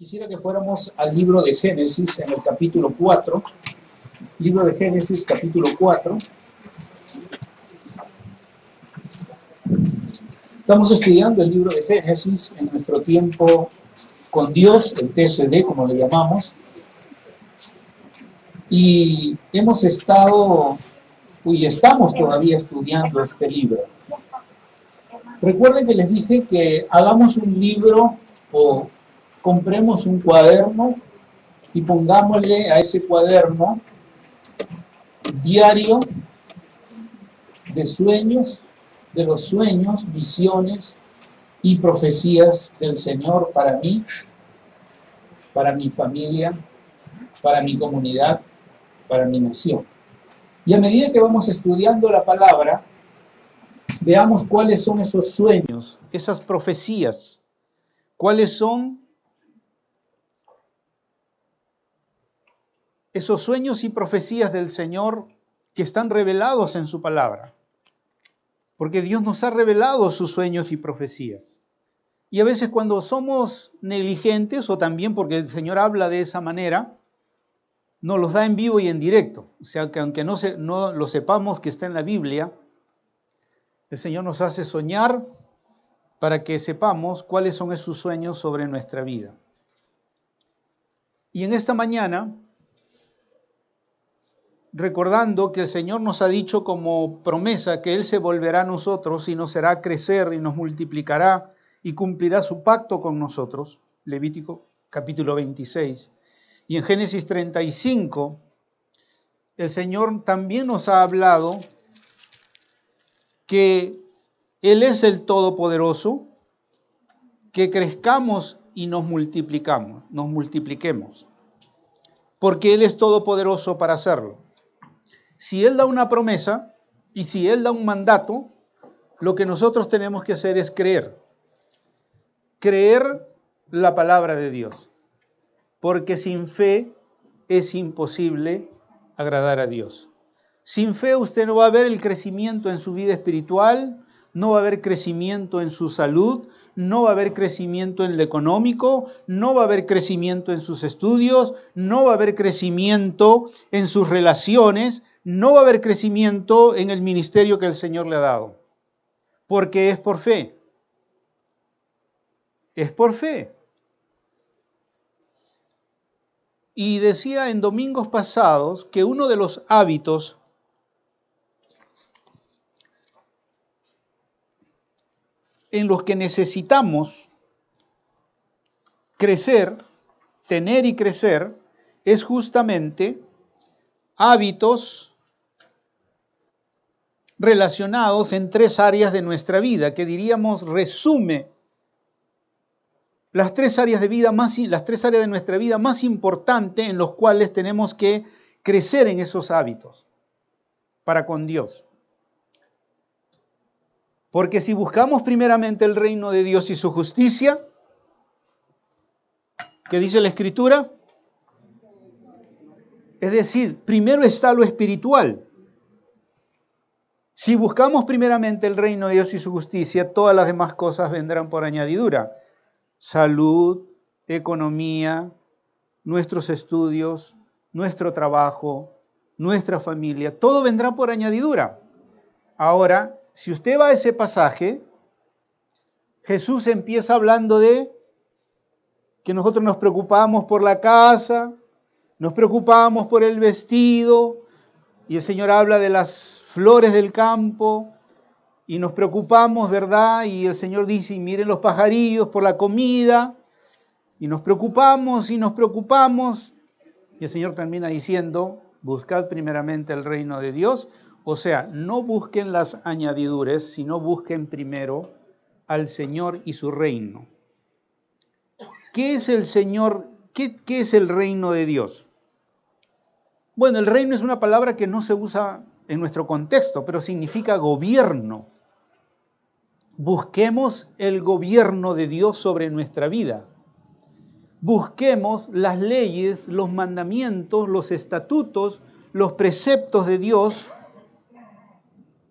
Quisiera que fuéramos al libro de Génesis en el capítulo 4. Libro de Génesis, capítulo 4. Estamos estudiando el libro de Génesis en nuestro tiempo con Dios, el TSD, como le llamamos. Y estamos todavía estudiando este libro. Recuerden que les dije que hagamos un libro o compremos un cuaderno y pongámosle a ese cuaderno diario de sueños, de los sueños, visiones y profecías del Señor para mí, para mi familia, para mi comunidad, para mi nación. Y a medida que vamos estudiando la palabra, veamos cuáles son esos sueños, esas profecías, cuáles son esos sueños y profecías del Señor que están revelados en su palabra. Porque Dios nos ha revelado sus sueños y profecías. Y a veces cuando somos negligentes, o también porque el Señor habla de esa manera, nos los da en vivo y en directo. O sea, que aunque no lo sepamos que está en la Biblia, el Señor nos hace soñar para que sepamos cuáles son esos sueños sobre nuestra vida. Y en esta mañana, recordando que el Señor nos ha dicho como promesa que Él se volverá a nosotros y nos hará crecer y nos multiplicará y cumplirá su pacto con nosotros, Levítico capítulo 26. Y en Génesis 35, el Señor también nos ha hablado que Él es el Todopoderoso, que crezcamos y nos multipliquemos, porque Él es todopoderoso para hacerlo. Si Él da una promesa y si Él da un mandato, lo que nosotros tenemos que hacer es creer la palabra de Dios, porque sin fe es imposible agradar a Dios. Sin fe usted no va a ver el crecimiento en su vida espiritual, no va a haber crecimiento en su salud, no va a haber crecimiento en lo económico, no va a haber crecimiento en sus estudios, no va a haber crecimiento en sus relaciones, no va a haber crecimiento en el ministerio que el Señor le ha dado, porque es por fe. Es por fe. Y decía en domingos pasados que uno de los hábitos en los que necesitamos crecer, tener y crecer, es justamente hábitos relacionados en tres áreas de nuestra vida, que diríamos resume las tres áreas de nuestra vida más importantes en los cuales tenemos que crecer en esos hábitos para con Dios. Porque si buscamos primeramente el reino de Dios y su justicia, ¿qué dice la Escritura? Es decir, primero está lo espiritual. Si buscamos primeramente el reino de Dios y su justicia, todas las demás cosas vendrán por añadidura. Salud, economía, nuestros estudios, nuestro trabajo, nuestra familia, todo vendrá por añadidura. Ahora, si usted va a ese pasaje, Jesús empieza hablando de que nosotros nos preocupamos por la casa, nos preocupamos por el vestido, y el Señor habla de las flores del campo, y nos preocupamos, ¿verdad? Y el Señor dice, y miren los pajarillos por la comida, y nos preocupamos, y el Señor termina diciendo, buscad primeramente el reino de Dios. O sea, no busquen las añadiduras, sino busquen primero al Señor y su reino. ¿Qué es el Señor? ¿Qué es el reino de Dios? Bueno, el reino es una palabra que no se usa en nuestro contexto, pero significa gobierno. Busquemos el gobierno de Dios sobre nuestra vida. Busquemos las leyes, los mandamientos, los estatutos, los preceptos de Dios,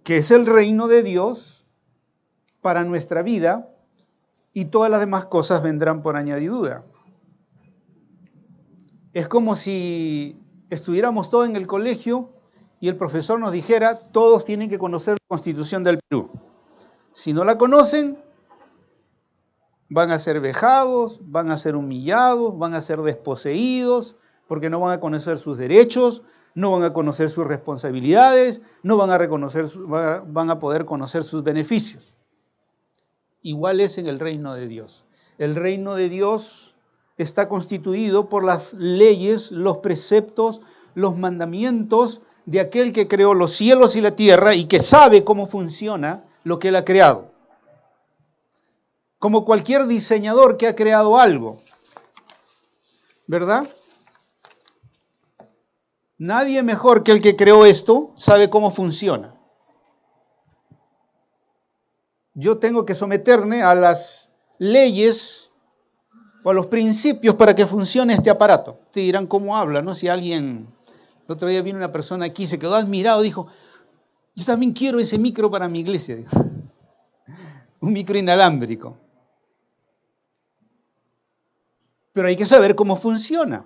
que es el reino de Dios para nuestra vida, y todas las demás cosas vendrán por añadidura. Es como si estuviéramos todos en el colegio y el profesor nos dijera, todos tienen que conocer la Constitución del Perú. Si no la conocen, van a ser vejados, van a ser humillados, van a ser desposeídos, porque no van a conocer sus derechos, no van a conocer sus responsabilidades, no van a poder conocer sus beneficios. Igual es en el reino de Dios. El reino de Dios está constituido por las leyes, los preceptos, los mandamientos de aquel que creó los cielos y la tierra y que sabe cómo funciona lo que él ha creado. Como cualquier diseñador que ha creado algo, ¿verdad? Nadie mejor que el que creó esto sabe cómo funciona. Yo tengo que someterme a las leyes o a los principios para que funcione este aparato. Te dirán cómo habla, ¿no? Si alguien, el otro día vino una persona aquí, se quedó admirado, dijo, yo también quiero ese micro para mi iglesia, dijo. Un micro inalámbrico. Pero hay que saber cómo funciona.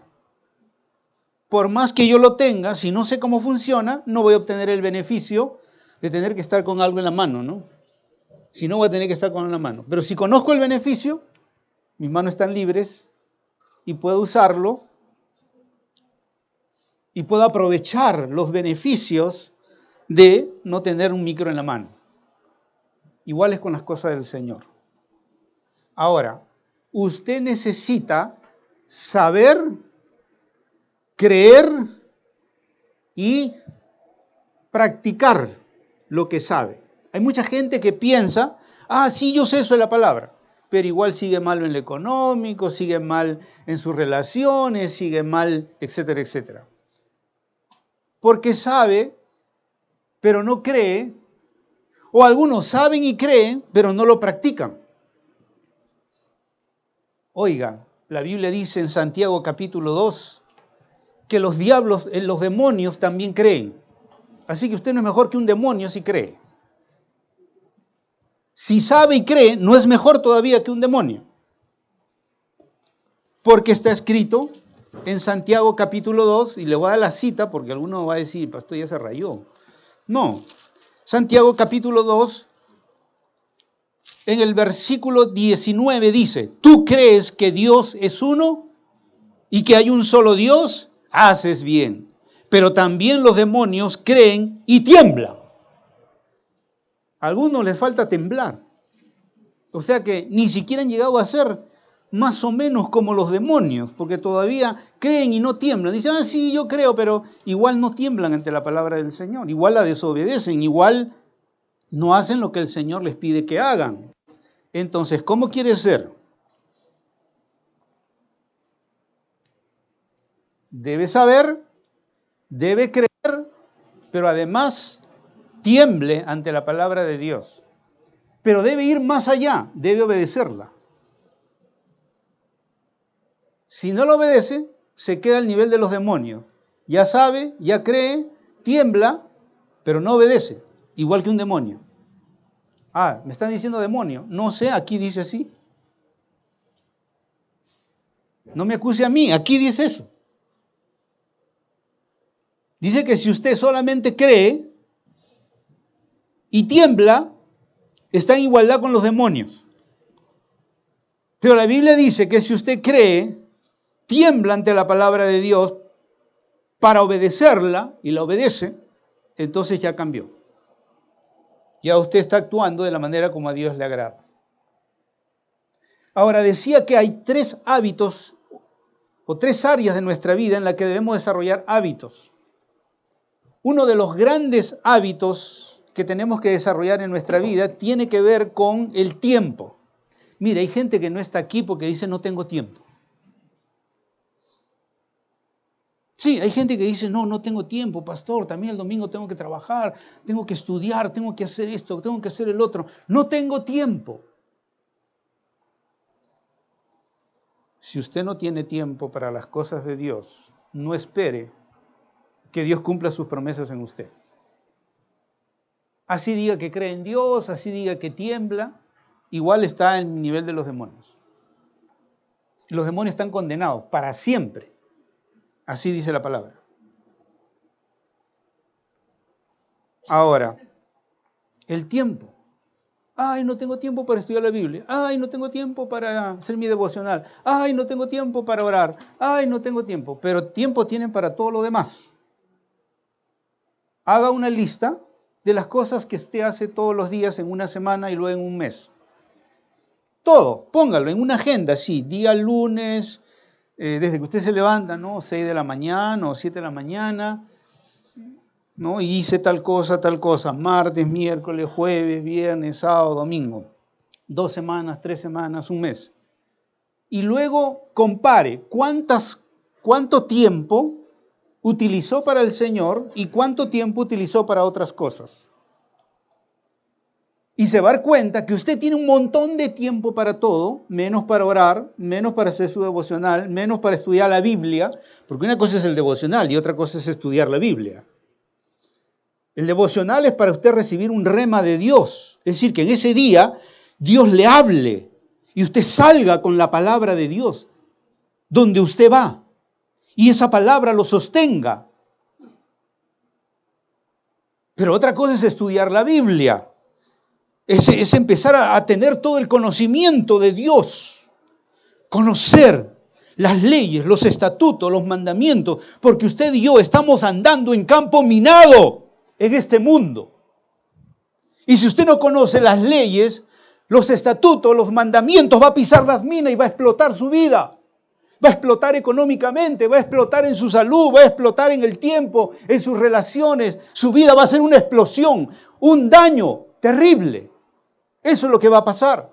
Por más que yo lo tenga, si no sé cómo funciona, no voy a obtener el beneficio de tener que estar con algo en la mano, ¿no? Si no, voy a tener que estar con la mano. Pero si conozco el beneficio, mis manos están libres y puedo usarlo y puedo aprovechar los beneficios de no tener un micro en la mano. Igual es con las cosas del Señor. Ahora, usted necesita saber, creer y practicar lo que sabe. Hay mucha gente que piensa, sí, yo sé eso de la palabra, pero igual sigue mal en lo económico, sigue mal en sus relaciones, sigue mal, etcétera, etcétera. Porque sabe, pero no cree, o algunos saben y creen, pero no lo practican. Oiga, la Biblia dice en Santiago capítulo 2 que los diablos, los demonios también creen. Así que usted no es mejor que un demonio si cree. Si sabe y cree, no es mejor todavía que un demonio. Porque está escrito en Santiago capítulo 2, y le voy a dar la cita porque alguno va a decir, pastor, ya se rayó. No, Santiago capítulo 2, en el versículo 19 dice, ¿tú crees que Dios es uno y que hay un solo Dios? Haces bien. Pero también los demonios creen y tiemblan. A algunos les falta temblar. O sea que ni siquiera han llegado a ser más o menos como los demonios, porque todavía creen y no tiemblan. Dicen, sí, yo creo, pero igual no tiemblan ante la palabra del Señor. Igual la desobedecen, igual no hacen lo que el Señor les pide que hagan. Entonces, ¿cómo quiere ser? Debe saber, debe creer, pero además tiemble ante la palabra de Dios. Pero debe ir más allá, debe obedecerla. Si no lo obedece, se queda al nivel de los demonios. Ya sabe, ya cree, tiembla, pero no obedece, igual que un demonio. Me están diciendo demonio. No sé, aquí dice así. No me acuse a mí, aquí dice eso. Dice que si usted solamente cree y tiembla, está en igualdad con los demonios. Pero la Biblia dice que si usted cree, tiembla ante la palabra de Dios para obedecerla y la obedece, entonces ya cambió. Ya usted está actuando de la manera como a Dios le agrada. Ahora, decía que hay 3 hábitos o 3 áreas de nuestra vida en las que debemos desarrollar hábitos. Uno de los grandes hábitos que tenemos que desarrollar en nuestra vida tiene que ver con el tiempo. Mira, hay gente que no está aquí porque dice no tengo tiempo. Sí, hay gente que dice, no tengo tiempo, pastor, también el domingo tengo que trabajar, tengo que estudiar, tengo que hacer esto, tengo que hacer el otro. No tengo tiempo. Si usted no tiene tiempo para las cosas de Dios, no espere que Dios cumpla sus promesas en usted. Así diga que cree en Dios, así diga que tiembla, igual está en el nivel de los demonios. Los demonios están condenados para siempre Así dice la palabra. Ahora, el tiempo. Ay, no tengo tiempo para estudiar la Biblia. Ay, no tengo tiempo para hacer mi devocional. Ay, no tengo tiempo para orar. Ay, no tengo tiempo. Pero tiempo tienen para todo lo demás. Haga una lista de las cosas que usted hace todos los días en una semana y luego en un mes. Todo, póngalo en una agenda, sí, día lunes, desde que usted se levanta, ¿no? 6 de la mañana o 7 de la mañana, ¿no? Y hice tal cosa, martes, miércoles, jueves, viernes, sábado, domingo. 2 semanas, 3 semanas, un mes. Y luego compare cuánto tiempo utilizó para el Señor y cuánto tiempo utilizó para otras cosas. Y se va a dar cuenta que usted tiene un montón de tiempo para todo, menos para orar, menos para hacer su devocional, menos para estudiar la Biblia, porque una cosa es el devocional y otra cosa es estudiar la Biblia. El devocional es para usted recibir un rema de Dios, es decir, que en ese día Dios le hable y usted salga con la palabra de Dios donde usted va y esa palabra lo sostenga. Pero otra cosa es estudiar la Biblia. Es empezar a tener todo el conocimiento de Dios, conocer las leyes, los estatutos, los mandamientos, porque usted y yo estamos andando en campo minado en este mundo. Y si usted no conoce las leyes, los estatutos, los mandamientos, va a pisar las minas y va a explotar su vida. Va a explotar económicamente, va a explotar en su salud, va a explotar en el tiempo, en sus relaciones. Su vida va a ser una explosión, un daño terrible. Eso es lo que va a pasar.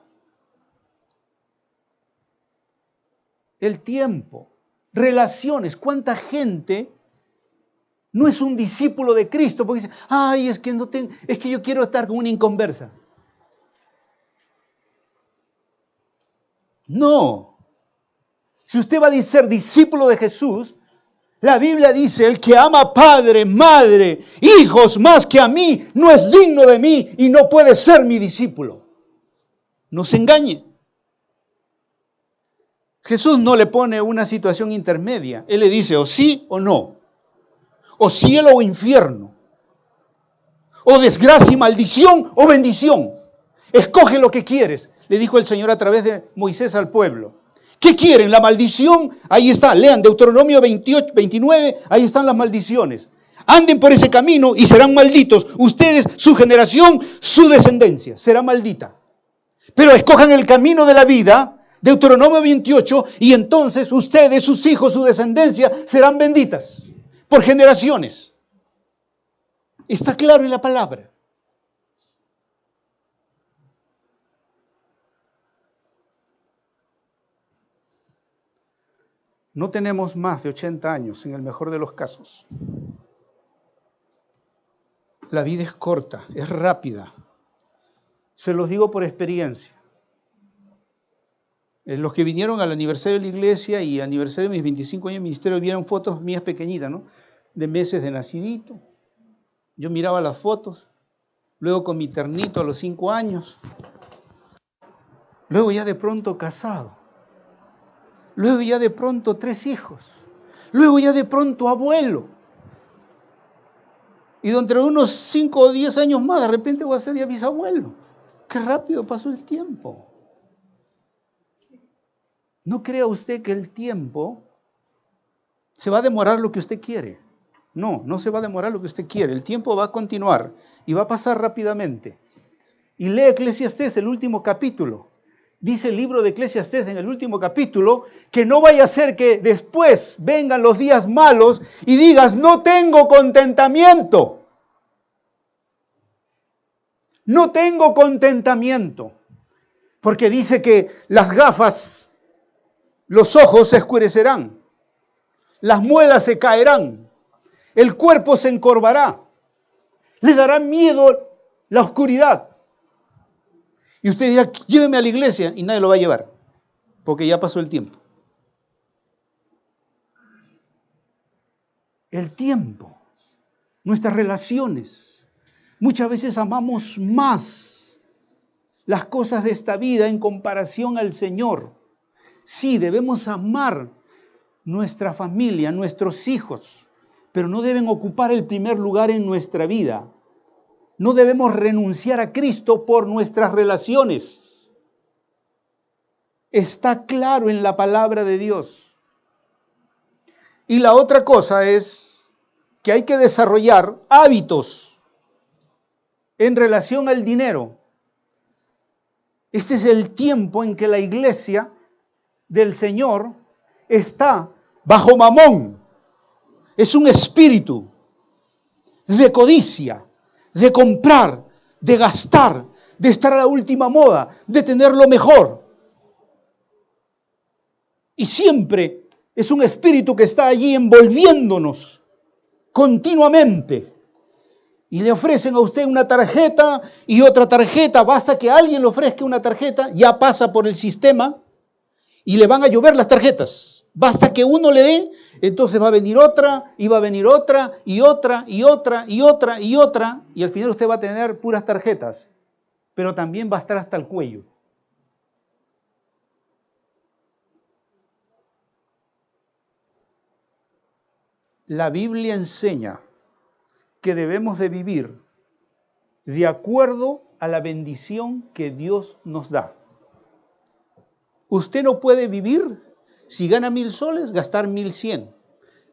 El tiempo, relaciones, cuánta gente no es un discípulo de Cristo porque dice, ay, es que yo quiero estar con una inconversa. No. Si usted va a ser discípulo de Jesús, la Biblia dice, el que ama padre, madre, hijos más que a mí, no es digno de mí y no puede ser mi discípulo. No se engañe. Jesús no le pone una situación intermedia. Él le dice o sí o no. O cielo o infierno. O desgracia y maldición o bendición. Escoge lo que quieres, le dijo el Señor a través de Moisés al pueblo. ¿Qué quieren? ¿La maldición? Ahí está, lean Deuteronomio 28, 29, ahí están las maldiciones. Anden por ese camino y serán malditos. Ustedes, su generación, su descendencia, será maldita. Pero escojan el camino de la vida, Deuteronomio 28, y entonces ustedes, sus hijos, su descendencia, serán benditas por generaciones. Está claro en la palabra. No tenemos más de 80 años, en el mejor de los casos. La vida es corta, es rápida. Se los digo por experiencia. Los que vinieron al aniversario de la iglesia y aniversario de mis 25 años de ministerio vieron fotos mías pequeñitas, ¿no? De meses de nacidito. Yo miraba las fotos, luego con mi ternito a los 5 años, luego ya de pronto casado, luego ya de pronto 3 hijos, luego ya de pronto abuelo. Y dentro de unos 5 o 10 años más, de repente voy a ser ya bisabuelo. ¡Qué rápido pasó el tiempo! No crea usted que el tiempo se va a demorar lo que usted quiere. No, no se va a demorar lo que usted quiere. El tiempo va a continuar y va a pasar rápidamente. Y lee Eclesiastés, el último capítulo. Dice el libro de Eclesiastés en el último capítulo que no vaya a ser que después vengan los días malos y digas, no tengo contentamiento. No tengo contentamiento. Porque dice que las gafas, los ojos se oscurecerán, las muelas se caerán, el cuerpo se encorvará, le dará miedo la oscuridad. Y usted dirá, lléveme a la iglesia, y nadie lo va a llevar, porque ya pasó el tiempo. El tiempo, nuestras relaciones. Muchas veces amamos más las cosas de esta vida en comparación al Señor. Sí, debemos amar nuestra familia, nuestros hijos, pero no deben ocupar el primer lugar en nuestra vida. No debemos renunciar a Cristo por nuestras relaciones. Está claro en la palabra de Dios. Y la otra cosa es que hay que desarrollar hábitos en relación al dinero. Este es el tiempo en que la iglesia del Señor está bajo Mamón. Es un espíritu de codicia, de comprar, de gastar, de estar a la última moda, de tener lo mejor. Y siempre es un espíritu que está allí envolviéndonos continuamente. Y le ofrecen a usted una tarjeta y otra tarjeta. Basta que alguien le ofrezca una tarjeta, ya pasa por el sistema y le van a llover las tarjetas. Basta que uno le dé, entonces va a venir otra, y va a venir otra, y otra, y otra, y otra, y otra. Y al final usted va a tener puras tarjetas, pero también va a estar hasta el cuello. La Biblia enseña que debemos de vivir de acuerdo a la bendición que Dios nos da. Usted no puede vivir, si gana 1,000 soles, gastar 1,100,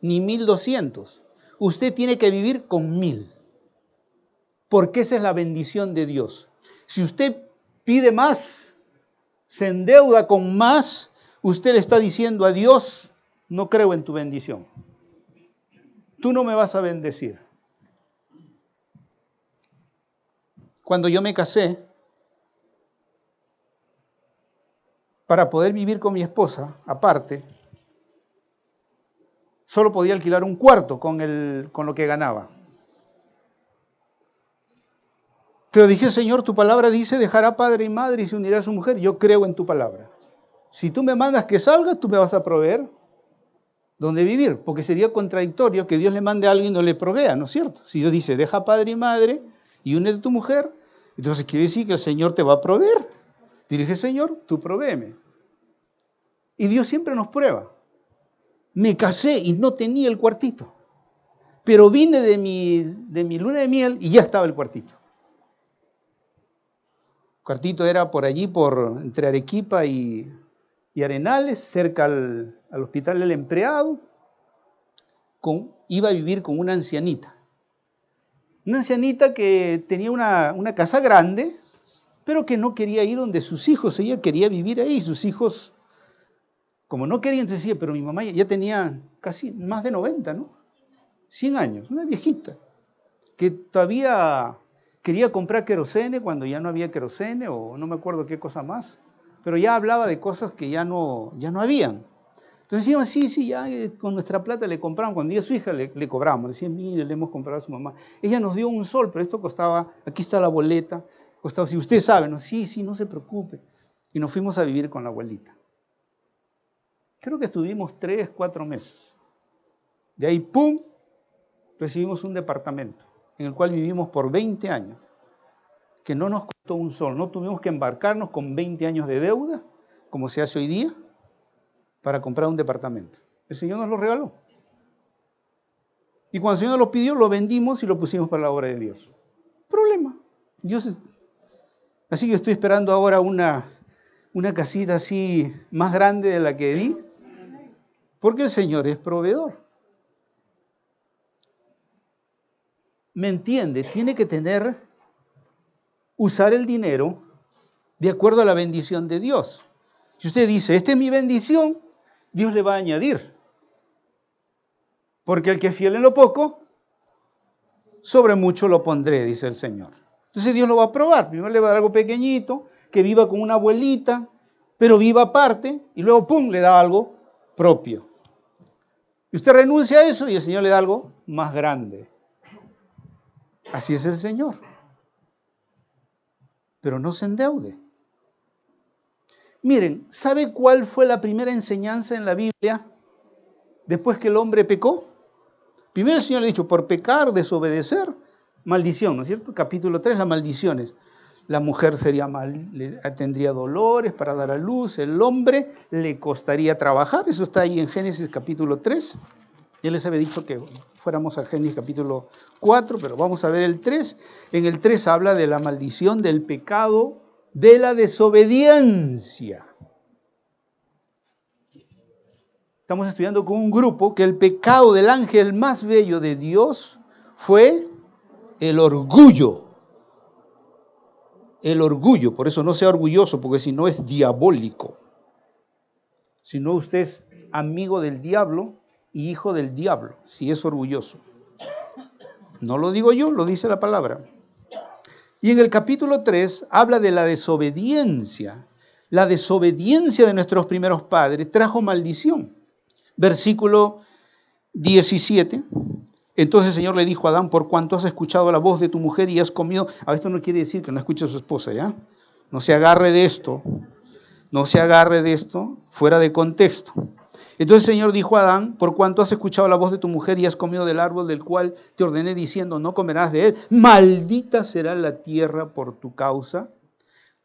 ni 1,200. Usted tiene que vivir con 1,000, porque esa es la bendición de Dios. Si usted pide más, se endeuda con más, usted le está diciendo a Dios, no creo en tu bendición. Tú no me vas a bendecir. Cuando yo me casé, para poder vivir con mi esposa, aparte, solo podía alquilar un cuarto con lo que ganaba. Pero dije, Señor, tu palabra dice, dejará padre y madre y se unirá a su mujer. Yo creo en tu palabra. Si tú me mandas que salga, tú me vas a proveer dónde vivir, porque sería contradictorio que Dios le mande a alguien y no le provea, ¿no es cierto? Si Dios dice, deja padre y madre y únete a tu mujer, entonces quiere decir que el Señor te va a proveer. Y dije, Señor, tú provéeme. Y Dios siempre nos prueba. Me casé y no tenía el cuartito, pero vine de mi luna de miel y ya estaba el cuartito. El cuartito era por allí, entre Arequipa y Arenales, cerca al hospital del empleado. Iba a vivir con una ancianita. Una ancianita que tenía una casa grande, pero que no quería ir donde sus hijos. Ella quería vivir ahí. Sus hijos, como no querían, entonces decía, pero mi mamá ya tenía casi más de 90, ¿no? 100 años, una viejita, que todavía quería comprar querosene cuando ya no había querosene, o no me acuerdo qué cosa más. Pero ya hablaba de cosas que ya no habían. Entonces decíamos, sí, ya con nuestra plata le compramos. Cuando ya su hija le cobramos. Decían, mire, le hemos comprado a su mamá. Ella nos dio un sol, pero esto costaba, aquí está la boleta, costaba, si usted sabe, ¿no? Sí, no se preocupe. Y nos fuimos a vivir con la abuelita. Creo que estuvimos 3, 4 meses. De ahí, ¡pum!, recibimos un departamento en el cual vivimos por 20 años. Que no nos costó un sol, no tuvimos que embarcarnos con 20 años de deuda, como se hace hoy día, para comprar un departamento. El Señor nos lo regaló. Y cuando el Señor nos lo pidió, lo vendimos y lo pusimos para la obra de Dios. Problema. Así que estoy esperando ahora una casita así más grande de la que di, porque el Señor es proveedor. ¿Me entiende? Tiene que usar el dinero de acuerdo a la bendición de Dios. Si usted dice, esta es mi bendición, Dios le va a añadir. Porque el que es fiel en lo poco, sobre mucho lo pondré, dice el Señor. Entonces Dios lo va a probar. Primero le va a dar algo pequeñito, que viva con una abuelita, pero viva aparte, y luego, ¡pum!, le da algo propio. Y usted renuncia a eso y el Señor le da algo más grande. Así es el Señor. Pero no se endeude. Miren, ¿sabe cuál fue la primera enseñanza en la Biblia después que el hombre pecó? Primero el Señor le ha dicho, por pecar, desobedecer, maldición, ¿no es cierto? Capítulo 3, las maldiciones. la mujer tendría dolores para dar a luz, el hombre le costaría trabajar, eso está ahí en Génesis capítulo 3. Ya les había dicho que fuéramos a Génesis capítulo 4, pero vamos a ver el 3. En el 3 habla de la maldición, del pecado, de la desobediencia. Estamos estudiando con un grupo que el pecado del ángel más bello de Dios fue el orgullo. El orgullo, por eso no sea orgulloso, porque si no es diabólico. Si no, usted es amigo del diablo y hijo del diablo, si es orgulloso. No lo digo yo, lo dice la palabra. Y en el capítulo 3 habla de la desobediencia. La desobediencia de nuestros primeros padres trajo maldición. Versículo 17. Entonces el Señor le dijo a Adán, por cuanto has escuchado la voz de tu mujer y has comido... Esto no quiere decir que no escuche a su esposa, ¿ya? No se agarre de esto. No se agarre de esto fuera de contexto. Entonces el Señor dijo a Adán, por cuanto has escuchado la voz de tu mujer y has comido del árbol del cual te ordené diciendo, no comerás de él, maldita será la tierra por tu causa,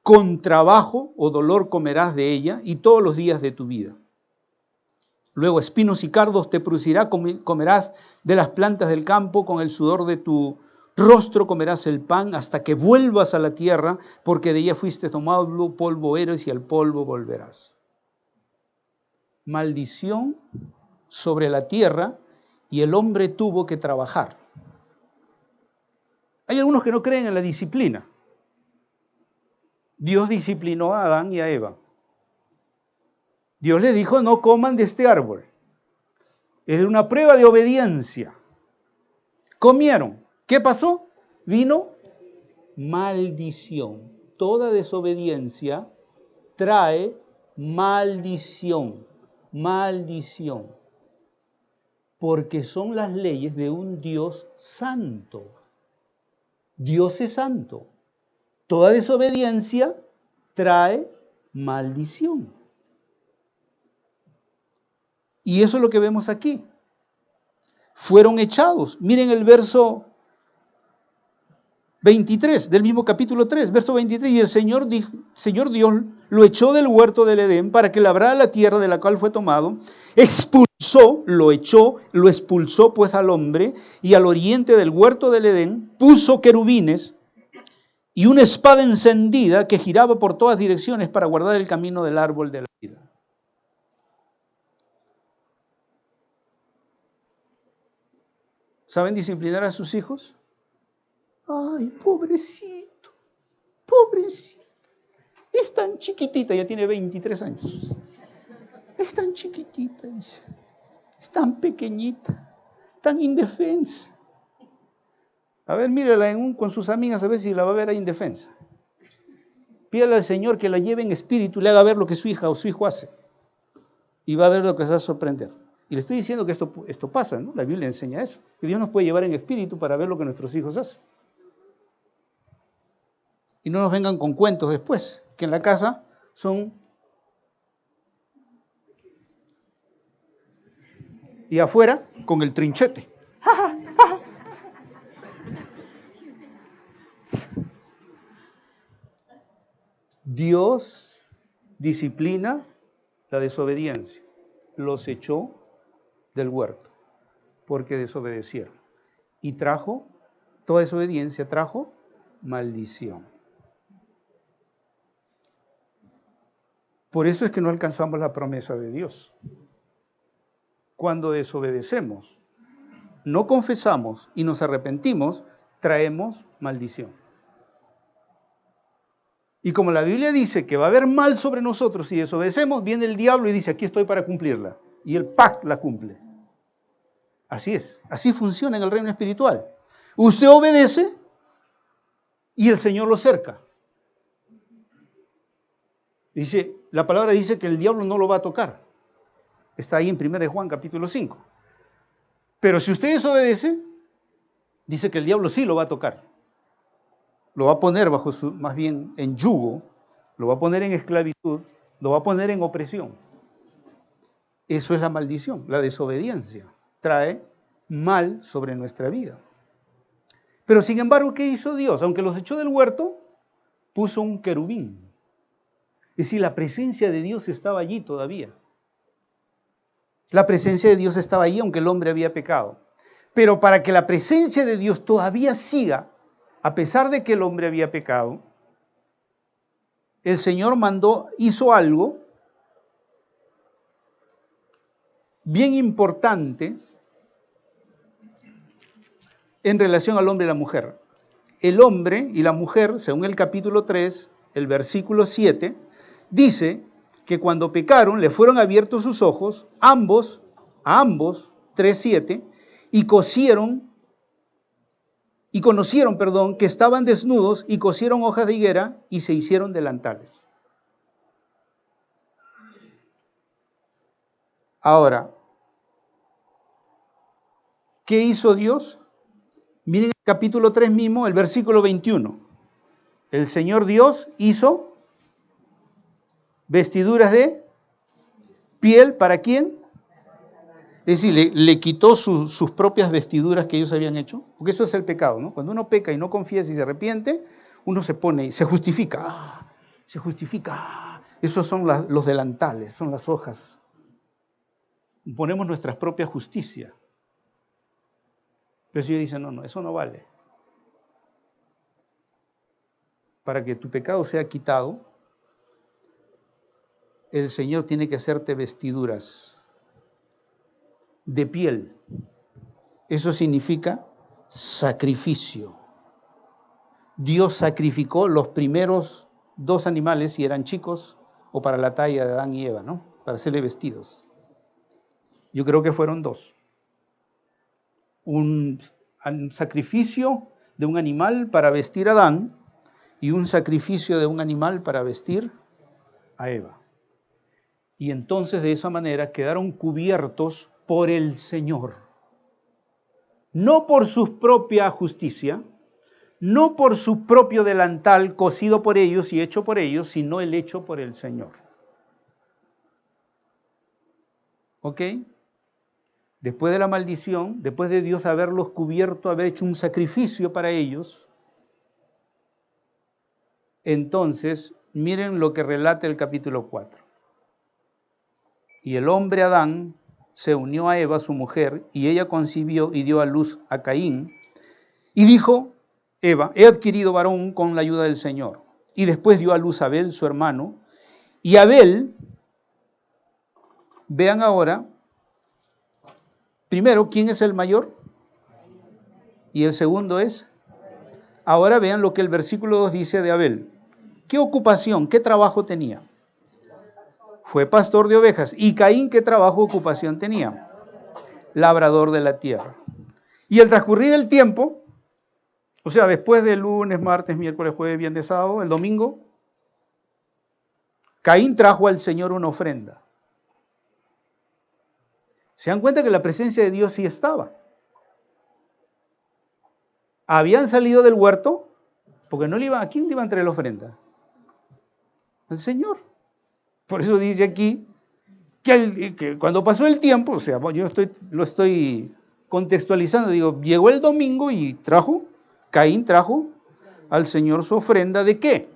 con trabajo o dolor comerás de ella y todos los días de tu vida. Luego espinos y cardos te producirá, comerás de las plantas del campo, con el sudor de tu rostro comerás el pan hasta que vuelvas a la tierra, porque de ella fuiste tomado, polvo eres y al polvo volverás. Maldición sobre la tierra y el hombre tuvo que trabajar. Hay algunos que no creen en la disciplina. Dios disciplinó a Adán y a Eva. Dios les dijo, no coman de este árbol. Es una prueba de obediencia. Comieron. ¿Qué pasó? Vino maldición. Toda desobediencia trae maldición. Maldición. Porque son las leyes de un Dios santo. Dios es santo. Toda desobediencia trae maldición. Y eso es lo que vemos aquí. Fueron echados. Miren el verso 23 del mismo capítulo 3, verso 23. Y el Señor Dios lo echó del huerto del Edén para que labrara la tierra de la cual fue tomado. Lo expulsó pues al hombre, y al oriente del huerto del Edén puso querubines y una espada encendida que giraba por todas direcciones para guardar el camino del árbol de la vida. ¿Saben disciplinar a sus hijos? Ay, pobrecito, pobrecito. Es tan chiquitita, ya tiene 23 años. Es tan chiquitita, es tan pequeñita, tan indefensa. A ver, mírala con sus amigas a ver si la va a ver ahí indefensa. Pídale al Señor que la lleve en espíritu y le haga ver lo que su hija o su hijo hace. Y va a ver lo que se va a sorprender. Y le estoy diciendo que esto pasa, ¿no? La Biblia enseña eso. Que Dios nos puede llevar en espíritu para ver lo que nuestros hijos hacen. Y no nos vengan con cuentos después, que en la casa son... Y afuera, con el trinchete. Dios disciplina la desobediencia. Los echó del huerto porque desobedecieron. Y toda desobediencia trajo maldición. Por eso es que no alcanzamos la promesa de Dios. Cuando desobedecemos, no confesamos y nos arrepentimos, traemos maldición. Y como la Biblia dice que va a haber mal sobre nosotros si desobedecemos, viene el diablo y dice, aquí estoy para cumplirla. Y el ¡pac! La cumple. Así es, así funciona en el reino espiritual. Usted obedece y el Señor lo cerca. La palabra dice que el diablo no lo va a tocar. Está ahí en 1 Juan capítulo 5. Pero si usted desobedece, dice que el diablo sí lo va a tocar. Lo va a poner más bien en yugo, lo va a poner en esclavitud, lo va a poner en opresión. Eso es la maldición, la desobediencia. Trae mal sobre nuestra vida. Pero sin embargo, ¿qué hizo Dios? Aunque los echó del huerto, puso un querubín. Es decir, la presencia de Dios estaba allí todavía. La presencia de Dios estaba allí aunque el hombre había pecado. Pero para que la presencia de Dios todavía siga, a pesar de que el hombre había pecado, el Señor hizo algo bien importante en relación al hombre y la mujer. El hombre y la mujer, según el capítulo 3, el versículo 7, dice que cuando pecaron le fueron abiertos sus ojos, a ambos, 3:7, y conocieron, que estaban desnudos y cosieron hojas de higuera y se hicieron delantales. Ahora, ¿qué hizo Dios? Miren el capítulo 3 mismo, el versículo 21. El Señor Dios hizo vestiduras de piel, ¿para quién? Es decir, le quitó sus propias vestiduras que ellos habían hecho, porque eso es el pecado, ¿no? Cuando uno peca y no confiesa y se arrepiente, uno se pone y se justifica. Se justifica. Esos son los delantales, son las hojas. Ponemos nuestras propias justicias. Pero el Señor dice, no, eso no vale. Para que tu pecado sea quitado, el Señor tiene que hacerte vestiduras de piel. Eso significa sacrificio. Dios sacrificó los primeros 2 animales, si eran chicos, o para la talla de Adán y Eva, ¿no? Para hacerle vestidos. Yo creo que fueron 2. Un sacrificio de un animal para vestir a Adán y un sacrificio de un animal para vestir a Eva. Y entonces de esa manera quedaron cubiertos por el Señor. No por su propia justicia, no por su propio delantal cosido por ellos y hecho por ellos, sino el hecho por el Señor. ¿Ok? Después de la maldición, después de Dios haberlos cubierto, haber hecho un sacrificio para ellos, entonces miren lo que relata el capítulo 4. Y el hombre Adán se unió a Eva, su mujer, y ella concibió y dio a luz a Caín. Y dijo Eva, he adquirido varón con la ayuda del Señor. Y después dio a luz a Abel, su hermano. Y Abel, vean ahora, primero, ¿quién es el mayor? Y el segundo es. Ahora vean lo que el versículo 2 dice de Abel. ¿Qué ocupación, qué trabajo tenía? Fue pastor de ovejas. ¿Y Caín qué trabajo, ocupación tenía? Labrador de la tierra. Y al transcurrir el tiempo, o sea, después de lunes, martes, miércoles, jueves, viernes, sábado, el domingo, Caín trajo al Señor una ofrenda. ¿Se dan cuenta que la presencia de Dios sí estaba? Habían salido del huerto, porque no le iban, ¿a quién le iban a traer la ofrenda? Al Señor. Por eso dice aquí que cuando pasó el tiempo, o sea, yo lo estoy contextualizando, digo, llegó el domingo y Caín trajo al Señor su ofrenda ¿de qué?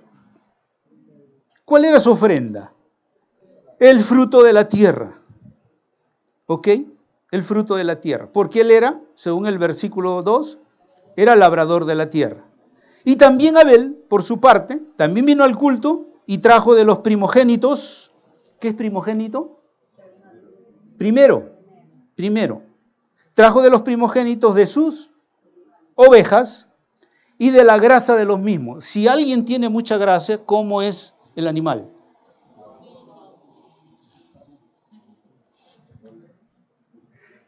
¿Cuál era su ofrenda? El fruto de la tierra. ¿Ok? El fruto de la tierra. Porque él era, según el versículo 2, era labrador de la tierra. Y también Abel, por su parte, también vino al culto y trajo de los primogénitos. ¿Qué es primogénito? Primero. Trajo de los primogénitos de sus ovejas y de la grasa de los mismos. Si alguien tiene mucha grasa, ¿cómo es el animal?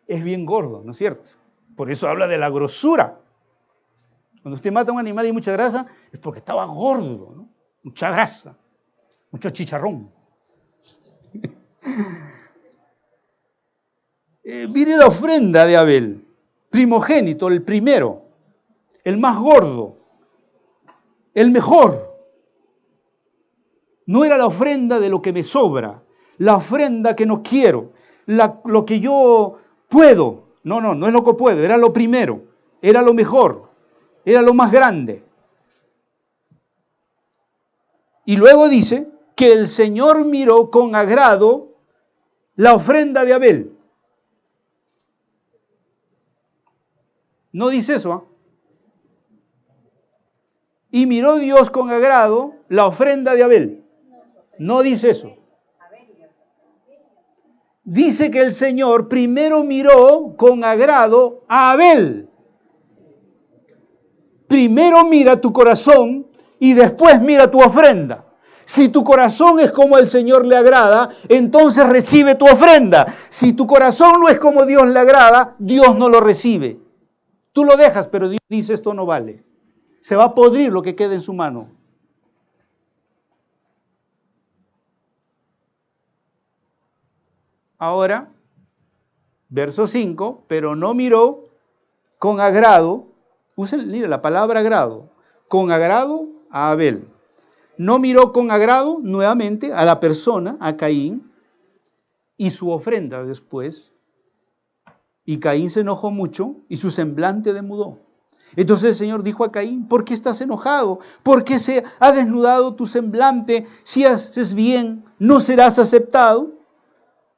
Es bien gordo, ¿no es cierto? Por eso habla de la grosura. Cuando usted mata a un animal y hay mucha grasa, es porque estaba gordo, ¿no? Mucha grasa, mucho chicharrón. Mire la ofrenda de Abel, primogénito, el primero, el más gordo, el mejor. No era la ofrenda de lo que me sobra, la ofrenda que no quiero, lo que yo puedo. No es lo que puedo, era lo primero, era lo mejor, era lo más grande. Y luego dice que el Señor miró con agrado la ofrenda de Abel. No dice eso, ¿ah? Y miró Dios con agrado la ofrenda de Abel. No dice eso. Dice que el Señor primero miró con agrado a Abel. Primero mira tu corazón y después mira tu ofrenda. Si tu corazón es como el Señor le agrada, entonces recibe tu ofrenda. Si tu corazón no es como Dios le agrada, Dios no lo recibe. Tú lo dejas, pero Dios dice esto no vale. Se va a podrir lo que quede en su mano. Ahora, verso 5, pero no miró con agrado, mira la palabra agrado, con agrado a Abel. No miró con agrado nuevamente a la persona, a Caín, y su ofrenda después. Y Caín se enojó mucho y su semblante demudó. Entonces el Señor dijo a Caín, ¿por qué estás enojado? ¿Por qué se ha desnudado tu semblante? Si haces bien, ¿no serás aceptado?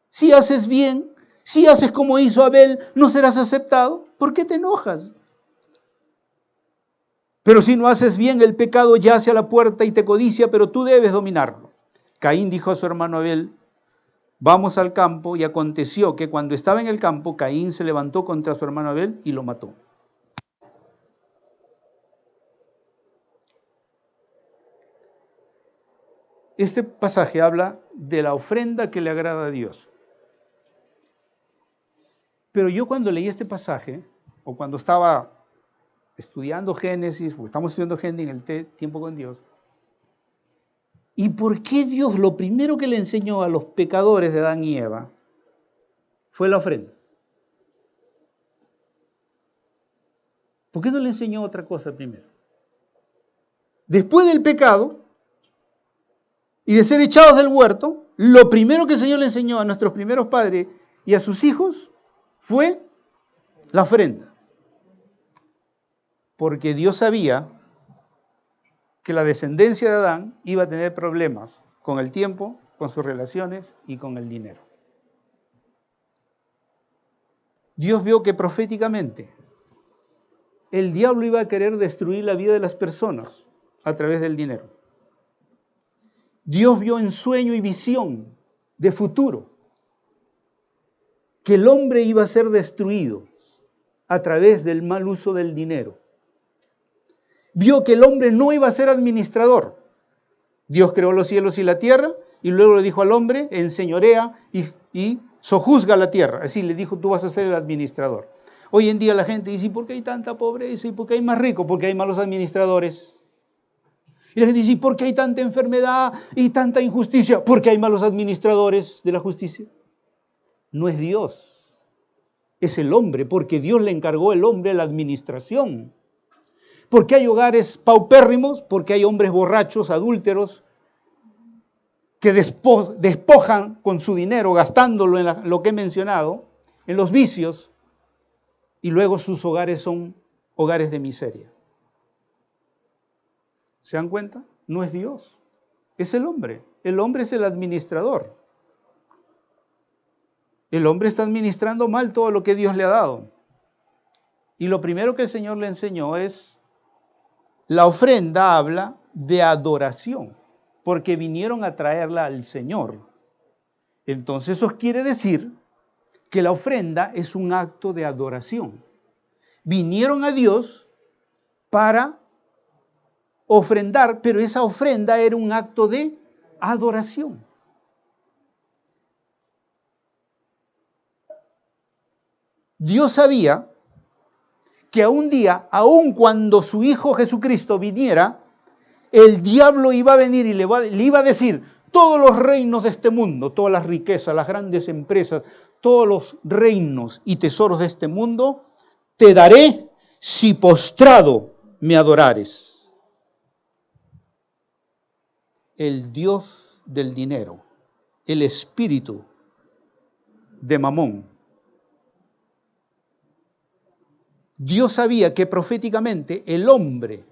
Si haces bien, si haces como hizo Abel, ¿no serás aceptado? ¿Por qué te enojas? Pero si no haces bien, el pecado yace a la puerta y te codicia, pero tú debes dominarlo. Caín dijo a su hermano Abel, vamos al campo, y aconteció que cuando estaba en el campo, Caín se levantó contra su hermano Abel y lo mató. Este pasaje habla de la ofrenda que le agrada a Dios. Pero yo cuando leí este pasaje, o cuando estaba estudiando Génesis, porque estamos estudiando Génesis en el tiempo con Dios, ¿y por qué Dios lo primero que le enseñó a los pecadores de Adán y Eva fue la ofrenda? ¿Por qué no le enseñó otra cosa primero? Después del pecado y de ser echados del huerto, lo primero que el Señor le enseñó a nuestros primeros padres y a sus hijos fue la ofrenda. Porque Dios sabía que la descendencia de Adán iba a tener problemas con el tiempo, con sus relaciones y con el dinero. Dios vio que proféticamente el diablo iba a querer destruir la vida de las personas a través del dinero. Dios vio en sueño y visión de futuro que el hombre iba a ser destruido a través del mal uso del dinero. Vio que el hombre no iba a ser administrador. Dios creó los cielos y la tierra y luego le dijo al hombre, enseñorea y sojuzga la tierra. Así le dijo, tú vas a ser el administrador. Hoy en día la gente dice, ¿y por qué hay tanta pobreza? ¿Y por qué hay más ricos? Porque hay malos administradores. Y la gente dice, ¿por qué hay tanta enfermedad y tanta injusticia? Porque hay malos administradores de la justicia. No es Dios, es el hombre, porque Dios le encargó al hombre la administración. Porque hay hogares paupérrimos, porque hay hombres borrachos, adúlteros, que despojan con su dinero, gastándolo en lo que he mencionado, en los vicios, y luego sus hogares son hogares de miseria. ¿Se dan cuenta? No es Dios, es el hombre. El hombre es el administrador. El hombre está administrando mal todo lo que Dios le ha dado. Y lo primero que el Señor le enseñó es, la ofrenda habla de adoración, porque vinieron a traerla al Señor. Entonces eso quiere decir que la ofrenda es un acto de adoración. Vinieron a Dios para ofrendar, pero esa ofrenda era un acto de adoración. Dios sabía que un día, aun cuando su Hijo Jesucristo viniera, el diablo iba a venir y le iba a decir, todos los reinos de este mundo, todas las riquezas, las grandes empresas, todos los reinos y tesoros de este mundo, te daré si postrado me adorares. El Dios del dinero, el espíritu de Mamón. Dios sabía que proféticamente el hombre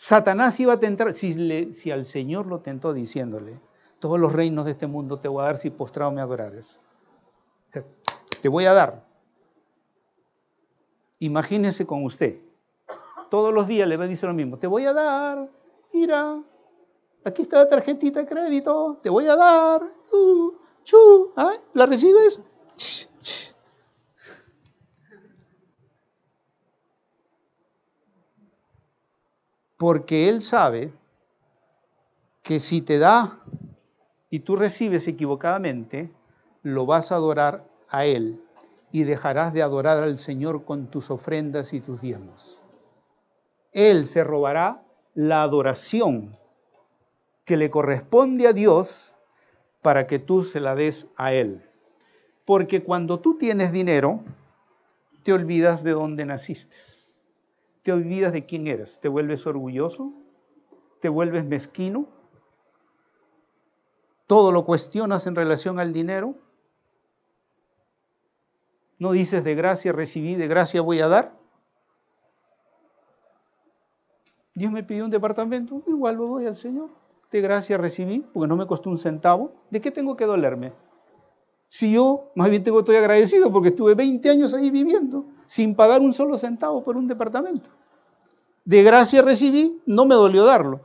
Satanás iba a tentar, si al Señor lo tentó diciéndole, todos los reinos de este mundo te voy a dar si postrado me adorares. Te voy a dar. Imagínese con usted. Todos los días le va a decir lo mismo. Te voy a dar, mira, aquí está la tarjetita de crédito, te voy a dar. ¿La recibes? Porque Él sabe que si te da y tú recibes equivocadamente, lo vas a adorar a Él y dejarás de adorar al Señor con tus ofrendas y tus diezmos. Él se robará la adoración que le corresponde a Dios para que tú se la des a Él. Porque cuando tú tienes dinero, te olvidas de dónde naciste. Te olvidas de quién eres. Te vuelves orgulloso, te vuelves mezquino, todo lo cuestionas en relación al dinero. No dices de gracia recibí, de gracia voy a dar. Dios me pidió un departamento, igual lo doy al Señor. De gracia recibí, porque no me costó un centavo. ¿De qué tengo que dolerme? Si yo más bien estoy agradecido porque estuve 20 años ahí viviendo sin pagar un solo centavo por un departamento. De gracia recibí, no me dolió darlo.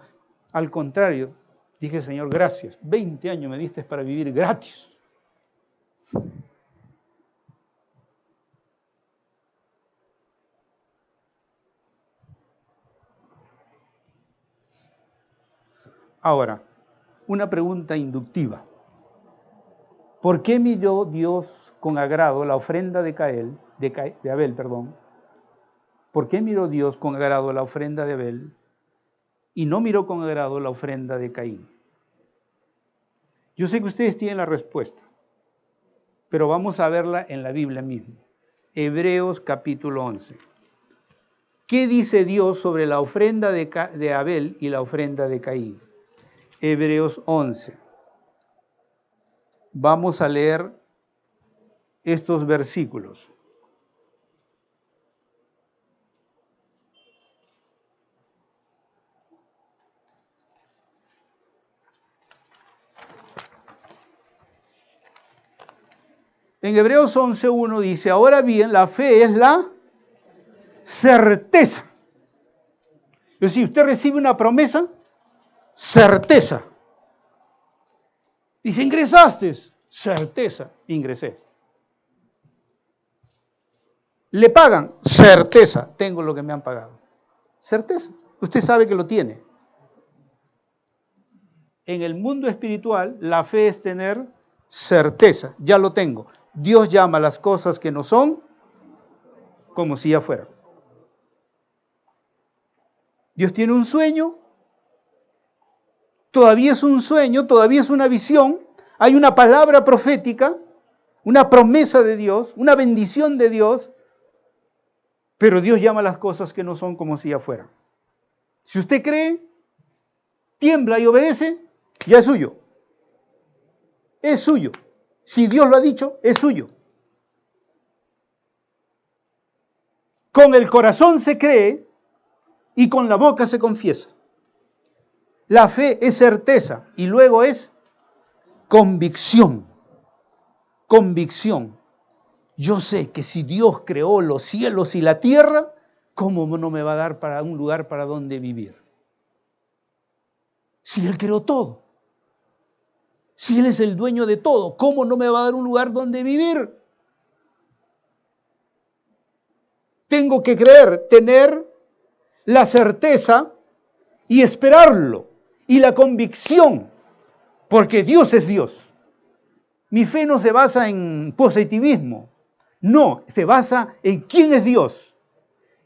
Al contrario, dije, Señor, gracias. 20 años me diste para vivir gratis. Ahora, una pregunta inductiva. ¿Por qué miró Dios con agrado la ofrenda de Abel? ¿Por qué miró Dios con agrado la ofrenda de Abel y no miró con agrado la ofrenda de Caín? Yo sé que ustedes tienen la respuesta, pero vamos a verla en la Biblia misma. Hebreos capítulo 11. ¿Qué dice Dios sobre la ofrenda de Abel y la ofrenda de Caín? Hebreos 11. Vamos a leer estos versículos. En Hebreos 11:1 dice, ahora bien, la fe es la certeza. Es decir, usted recibe una promesa, certeza. Dice, ingresaste, certeza, ingresé. Le pagan, certeza, tengo lo que me han pagado. Certeza, usted sabe que lo tiene. En el mundo espiritual, la fe es tener certeza, ya lo tengo. Dios llama las cosas que no son como si ya fueran. Dios tiene un sueño, todavía es un sueño, todavía es una visión, hay una palabra profética, una promesa de Dios, una bendición de Dios, pero Dios llama las cosas que no son como si ya fueran. Si usted cree, tiembla y obedece, ya es suyo. Es suyo. Si Dios lo ha dicho, es suyo. Con el corazón se cree y con la boca se confiesa. La fe es certeza y luego es convicción. Convicción. Yo sé que si Dios creó los cielos y la tierra, ¿cómo no me va a dar para un lugar para donde vivir? Si Él creó todo. Si Él es el dueño de todo, ¿cómo no me va a dar un lugar donde vivir? Tengo que creer, tener la certeza y esperarlo. Y la convicción, porque Dios es Dios. Mi fe no se basa en positivismo, no, se basa en quién es Dios.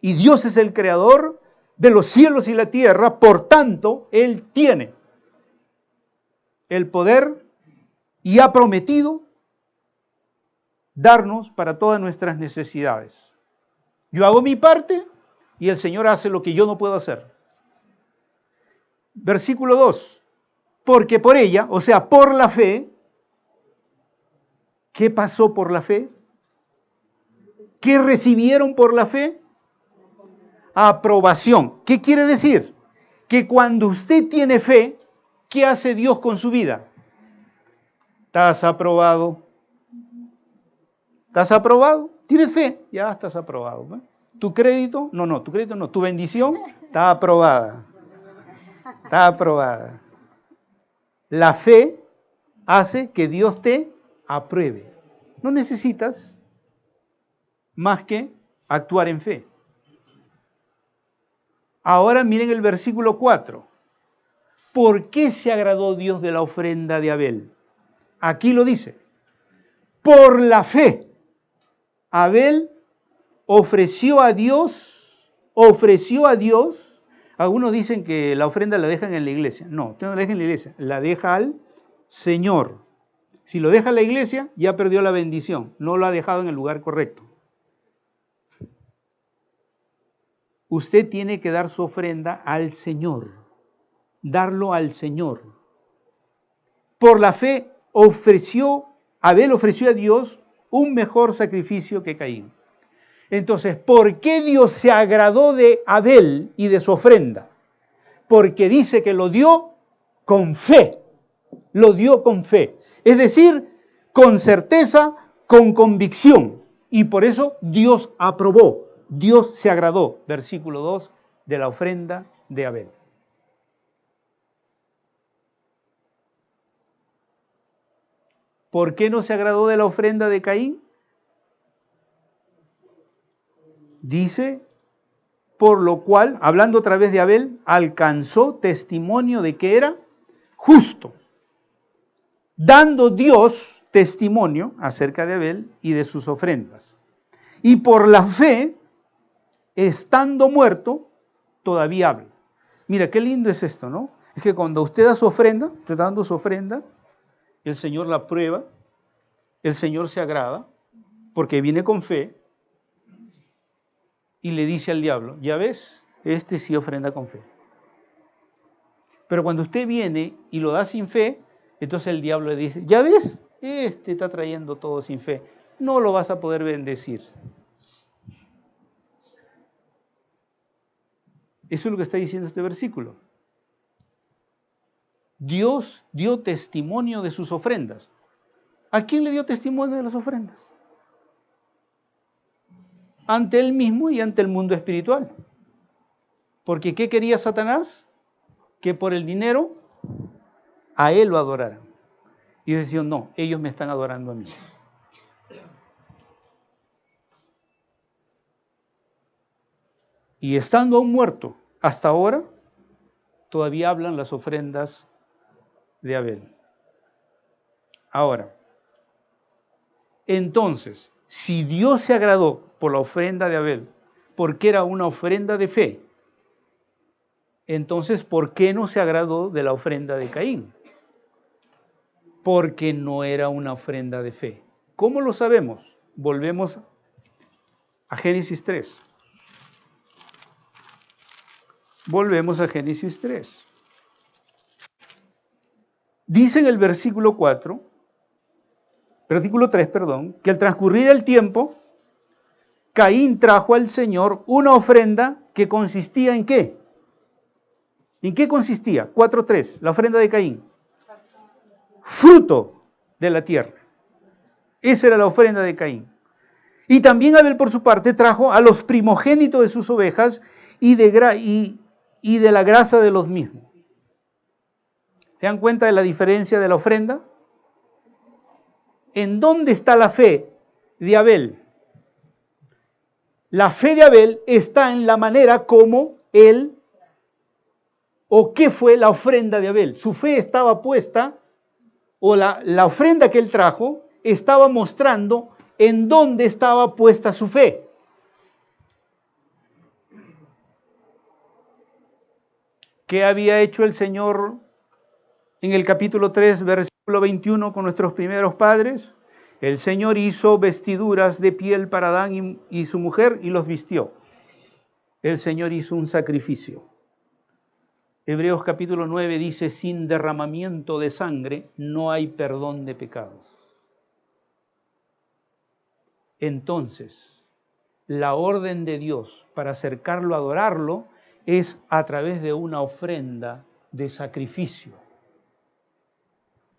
Y Dios es el creador de los cielos y la tierra, por tanto, Él tiene el poder y ha prometido darnos para todas nuestras necesidades. Yo hago mi parte y el Señor hace lo que yo no puedo hacer. Versículo 2. Porque por ella, o sea, por la fe, ¿qué pasó por la fe? ¿Qué recibieron por la fe? Aprobación. ¿Qué quiere decir? que cuando usted tiene fe, ¿qué hace Dios con su vida? ¿Estás aprobado? ¿Estás aprobado? ¿Tienes fe? Ya estás aprobado. ¿No? ¿Tu crédito? No, tu crédito no. ¿Tu bendición? Está aprobada. Está aprobada. La fe hace que Dios te apruebe. No necesitas más que actuar en fe. Ahora miren el versículo 4. ¿Por qué se agradó Dios de la ofrenda de Abel? Aquí lo dice. Por la fe. Abel ofreció a Dios. Algunos dicen que la ofrenda la dejan en la iglesia. No, usted no la deja en la iglesia, la deja al Señor. Si lo deja en la iglesia, ya perdió la bendición. No lo ha dejado en el lugar correcto. Usted tiene que dar su ofrenda al Señor. Darlo al Señor. Por la fe Abel ofreció a Dios un mejor sacrificio que Caín. Entonces, ¿por qué Dios se agradó de Abel y de su ofrenda? Porque dice que lo dio con fe. Lo dio con fe. Es decir, con certeza, con convicción. Y por eso Dios aprobó. Dios se agradó, versículo 2, de la ofrenda de Abel. ¿Por qué no se agradó de la ofrenda de Caín? Dice, por lo cual, hablando otra vez de Abel, alcanzó testimonio de que era justo, dando Dios testimonio acerca de Abel y de sus ofrendas. Y por la fe, estando muerto, todavía habla. Mira, qué lindo es esto, ¿no? Es que cuando usted da su ofrenda, usted está dando su ofrenda, el Señor la aprueba, el Señor se agrada, porque viene con fe, y le dice al diablo, ya ves, este sí ofrenda con fe. Pero cuando usted viene y lo da sin fe, entonces el diablo le dice, ya ves, este está trayendo todo sin fe, no lo vas a poder bendecir. Eso es lo que está diciendo este versículo. Dios dio testimonio de sus ofrendas. ¿A quién le dio testimonio de las ofrendas? Ante él mismo y ante el mundo espiritual. Porque ¿qué quería Satanás? Que por el dinero a él lo adoraran. Y decían, no, ellos me están adorando a mí. Y estando aún muerto, hasta ahora, todavía hablan las ofrendas de Abel. Ahora, entonces, si Dios se agradó por la ofrenda de Abel, porque era una ofrenda de fe, entonces, ¿por qué no se agradó de la ofrenda de Caín? Porque no era una ofrenda de fe. ¿Cómo lo sabemos? Volvemos a Génesis 3. Volvemos a Génesis 3. Dice en el versículo 3, que al transcurrir el tiempo, Caín trajo al Señor una ofrenda que consistía ¿en qué? ¿En qué consistía? 4.3, la ofrenda de Caín. Fruto de la tierra. Esa era la ofrenda de Caín. Y también Abel, por su parte, trajo a los primogénitos de sus ovejas y de la grasa de los mismos. ¿Se dan cuenta de la diferencia de la ofrenda? ¿En dónde está la fe de Abel? La fe de Abel está en la manera como él, o qué fue la ofrenda de Abel. Su fe estaba puesta, o la ofrenda que él trajo, estaba mostrando en dónde estaba puesta su fe. ¿Qué había hecho el Señor en el capítulo 3, versículo 21 con nuestros primeros padres? El Señor hizo vestiduras de piel para Adán y su mujer y los vistió. El Señor hizo un sacrificio. Hebreos capítulo 9 dice, sin derramamiento de sangre no hay perdón de pecados. Entonces, la orden de Dios para acercarlo a adorarlo es a través de una ofrenda de sacrificio.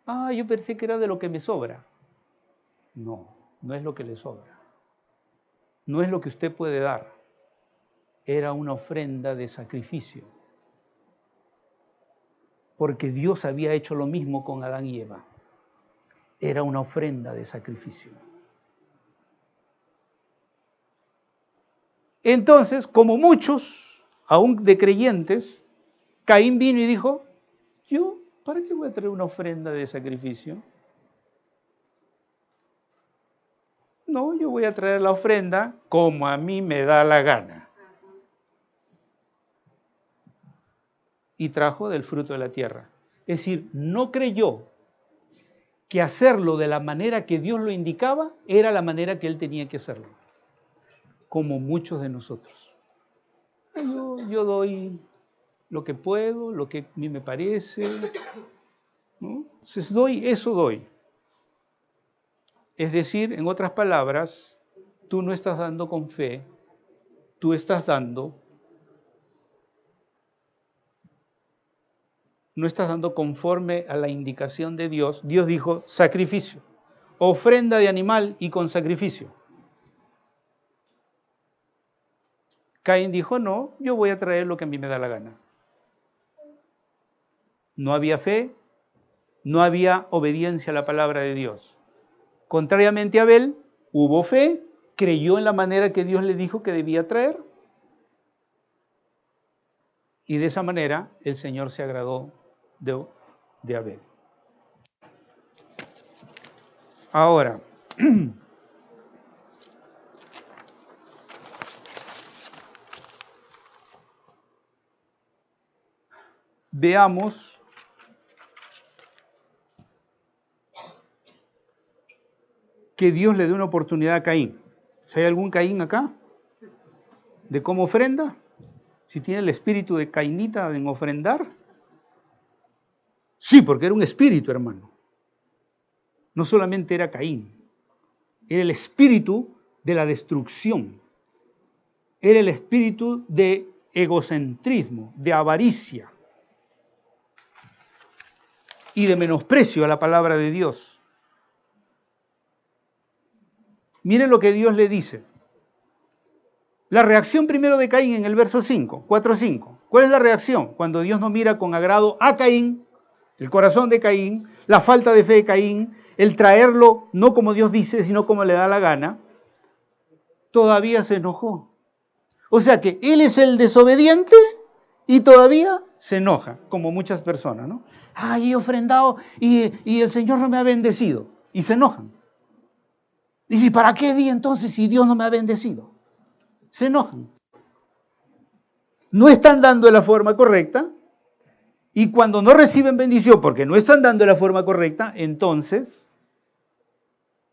Ah, yo pensé que era de lo que me sobra. No, no es lo que le sobra. No es lo que usted puede dar. Era una ofrenda de sacrificio. Porque Dios había hecho lo mismo con Adán y Eva. Era una ofrenda de sacrificio. Entonces, como muchos, aún de creyentes, Caín vino y dijo, ¿yo para qué voy a traer una ofrenda de sacrificio? No, yo voy a traer la ofrenda como a mí me da la gana. Y trajo del fruto de la tierra. Es decir, no creyó que hacerlo de la manera que Dios lo indicaba era la manera que él tenía que hacerlo. Como muchos de nosotros. Yo doy lo que puedo, lo que a mí me parece, ¿no? Entonces doy. Es decir, en otras palabras, tú no estás dando con fe, tú estás dando, no estás dando conforme a la indicación de Dios. Dios dijo sacrificio, ofrenda de animal y con sacrificio. Caín dijo, no, yo voy a traer lo que a mí me da la gana. No había fe, no había obediencia a la palabra de Dios. Contrariamente a Abel, hubo fe, creyó en la manera que Dios le dijo que debía traer. Y de esa manera el Señor se agradó de Abel. Ahora, veamos que Dios le dé una oportunidad a Caín. Si hay algún Caín acá, de cómo ofrenda, si tiene el espíritu de Cainita en ofrendar. Sí, porque era un espíritu, hermano. No solamente era Caín, era el espíritu de la destrucción. Era el espíritu de egocentrismo, de avaricia y de menosprecio a la palabra de Dios. Miren lo que Dios le dice. La reacción primero de Caín en el verso 5, 4-5. ¿Cuál es la reacción? Cuando Dios no mira con agrado a Caín, el corazón de Caín, la falta de fe de Caín, el traerlo no como Dios dice, sino como le da la gana, todavía se enojó. O sea que él es el desobediente y todavía se enoja, como muchas personas, ¿no? Ay, he ofrendado y el Señor no me ha bendecido. Y se enojan. Dice, ¿para qué di entonces si Dios no me ha bendecido? Se enojan. No están dando de la forma correcta, y cuando no reciben bendición porque no están dando de la forma correcta, entonces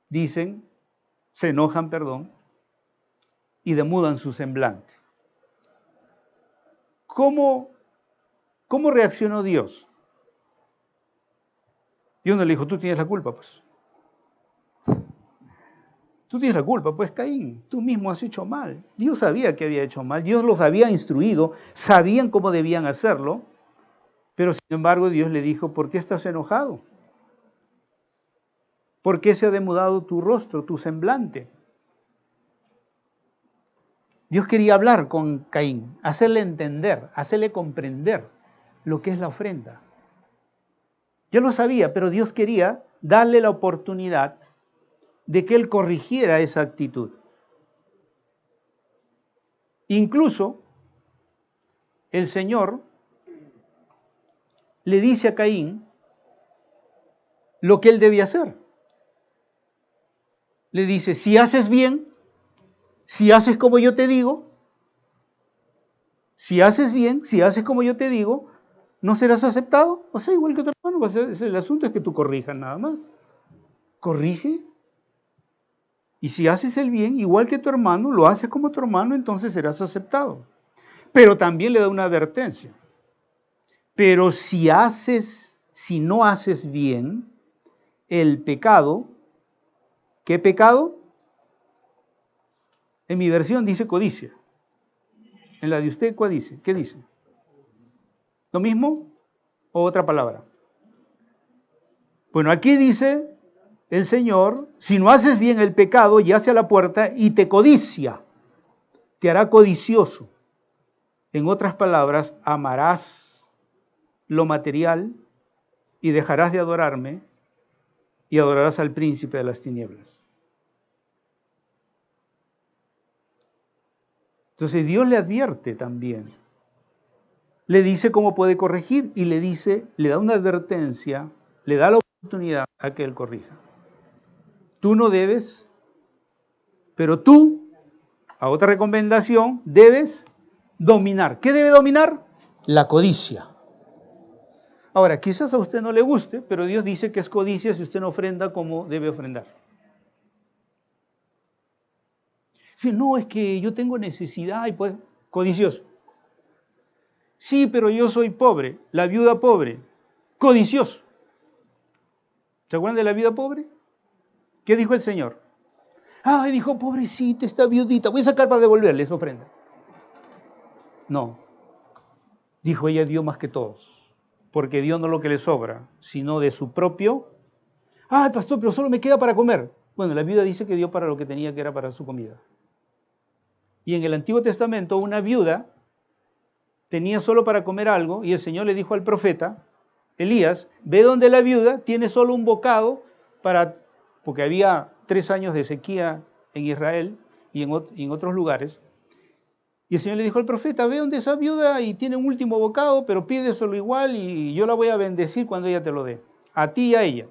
dicen, se enojan, y demudan su semblante. ¿Cómo reaccionó Dios? Dios no le dijo, tú tienes la culpa, pues. Tú tienes la culpa, pues Caín, tú mismo has hecho mal. Dios sabía que había hecho mal, Dios los había instruido, sabían cómo debían hacerlo, pero sin embargo Dios le dijo, ¿por qué estás enojado? ¿Por qué se ha demudado tu rostro, tu semblante? Dios quería hablar con Caín, hacerle entender, hacerle comprender lo que es la ofrenda. Yo lo sabía, pero Dios quería darle la oportunidad de que él corrigiera esa actitud. Incluso el Señor le dice a Caín lo que él debía hacer. Le dice, si haces bien, si haces como yo te digo, si haces bien, si haces como yo te digo, no serás aceptado. O sea, igual que tu hermano, el asunto es que tú corrijas nada más. Corrige. Y si haces el bien, igual que tu hermano, lo haces como tu hermano, entonces serás aceptado. Pero también le da una advertencia. Pero si no haces bien, el pecado, ¿qué pecado? En mi versión dice codicia. En la de usted, ¿cuál dice? ¿Qué dice? ¿Lo mismo o otra palabra? Bueno, aquí dice el Señor, si no haces bien el pecado, yace a la puerta y te codicia, te hará codicioso. En otras palabras, amarás lo material y dejarás de adorarme y adorarás al príncipe de las tinieblas. Entonces Dios le advierte también. Le dice cómo puede corregir y le dice, le da una advertencia, le da la oportunidad a que él corrija. Tú no debes, pero tú, a otra recomendación, debes dominar. ¿Qué debe dominar? La codicia. Ahora, quizás a usted no le guste, pero Dios dice que es codicia si usted no ofrenda como debe ofrendar. Si no, es que yo tengo necesidad y pues, codicioso. Sí, pero yo soy pobre, la viuda pobre, codicioso. ¿Se acuerdan de la viuda pobre? ¿Qué dijo el Señor? Ay, dijo, pobrecita, esta viudita, voy a sacar para devolverle esa ofrenda. No, dijo, ella dio más que todos, porque dio no lo que le sobra, sino de su propio. Ay, pastor, pero solo me queda para comer. Bueno, la viuda dice que dio para lo que tenía, que era para su comida. Y en el Antiguo Testamento, una viuda tenía solo para comer algo, y el Señor le dijo al profeta, Elías, ve donde la viuda tiene solo un bocado para, porque había 3 años de sequía en Israel y en otros lugares. Y el Señor le dijo al profeta, ve donde esa viuda y tiene un último bocado, pero pídeselo igual y yo la voy a bendecir cuando ella te lo dé, a ti y a ella.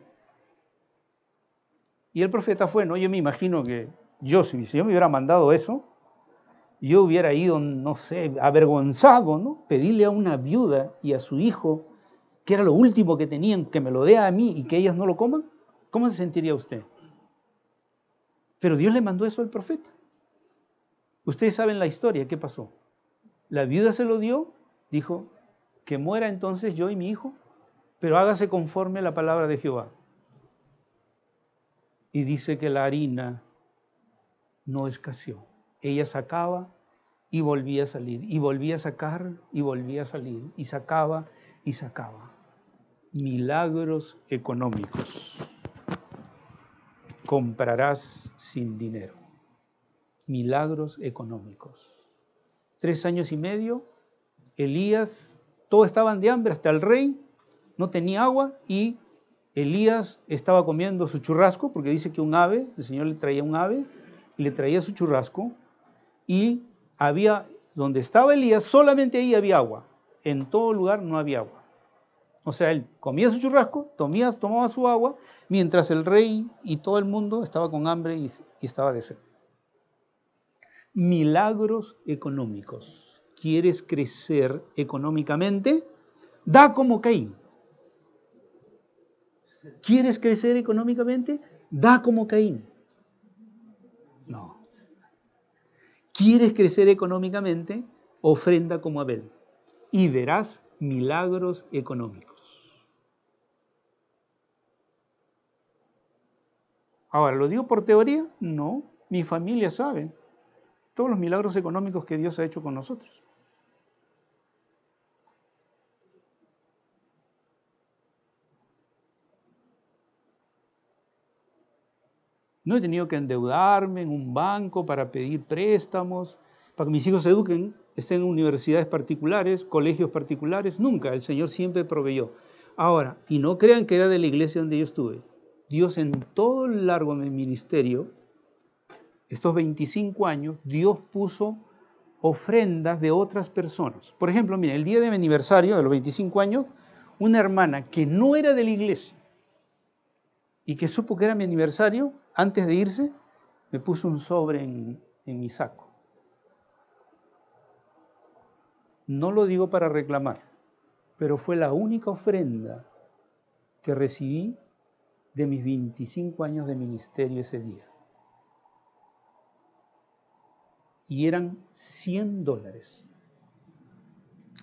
Y el profeta fue, ¿no? Yo me imagino que si el Señor me hubiera mandado eso, yo hubiera ido, no sé, avergonzado, ¿no? Pedirle a una viuda y a su hijo, que era lo último que tenían, que me lo dé a mí y que ellas no lo coman. ¿Cómo se sentiría usted? Pero Dios le mandó eso al profeta. Ustedes saben la historia, ¿qué pasó? La viuda se lo dio, dijo, que muera entonces yo y mi hijo, pero hágase conforme a la palabra de Jehová. Y dice que la harina no escaseó. Ella sacaba y volvía a salir, y volvía a sacar y volvía a salir, y sacaba y sacaba. Milagros económicos. Comprarás sin dinero. Milagros económicos. 3 años y medio, Elías, todos estaban de hambre, hasta el rey no tenía agua y Elías estaba comiendo su churrasco, porque dice que un ave, el Señor le traía un ave y le traía su churrasco, y había, donde estaba Elías, solamente ahí había agua, en todo lugar no había agua. O sea, él comía su churrasco, tomaba su agua, mientras el rey y todo el mundo estaba con hambre y estaba de sed. Milagros económicos. ¿Quieres crecer económicamente? Da como Caín. ¿Quieres crecer económicamente? Da como Caín. No. ¿Quieres crecer económicamente? Ofrenda como Abel. Y verás milagros económicos. Ahora, ¿lo digo por teoría? No. Mi familia sabe todos los milagros económicos que Dios ha hecho con nosotros. No he tenido que endeudarme en un banco para pedir préstamos, para que mis hijos se eduquen, estén en universidades particulares, colegios particulares. Nunca, el Señor siempre proveyó. Ahora, y no crean que era de la iglesia donde yo estuve. Dios en todo el largo de mi ministerio, estos 25 años, Dios puso ofrendas de otras personas. Por ejemplo, miren, el día de mi aniversario, de los 25 años, una hermana que no era de la iglesia y que supo que era mi aniversario, antes de irse, me puso un sobre en mi saco. No lo digo para reclamar, pero fue la única ofrenda que recibí de mis 25 años de ministerio ese día. Y eran $100.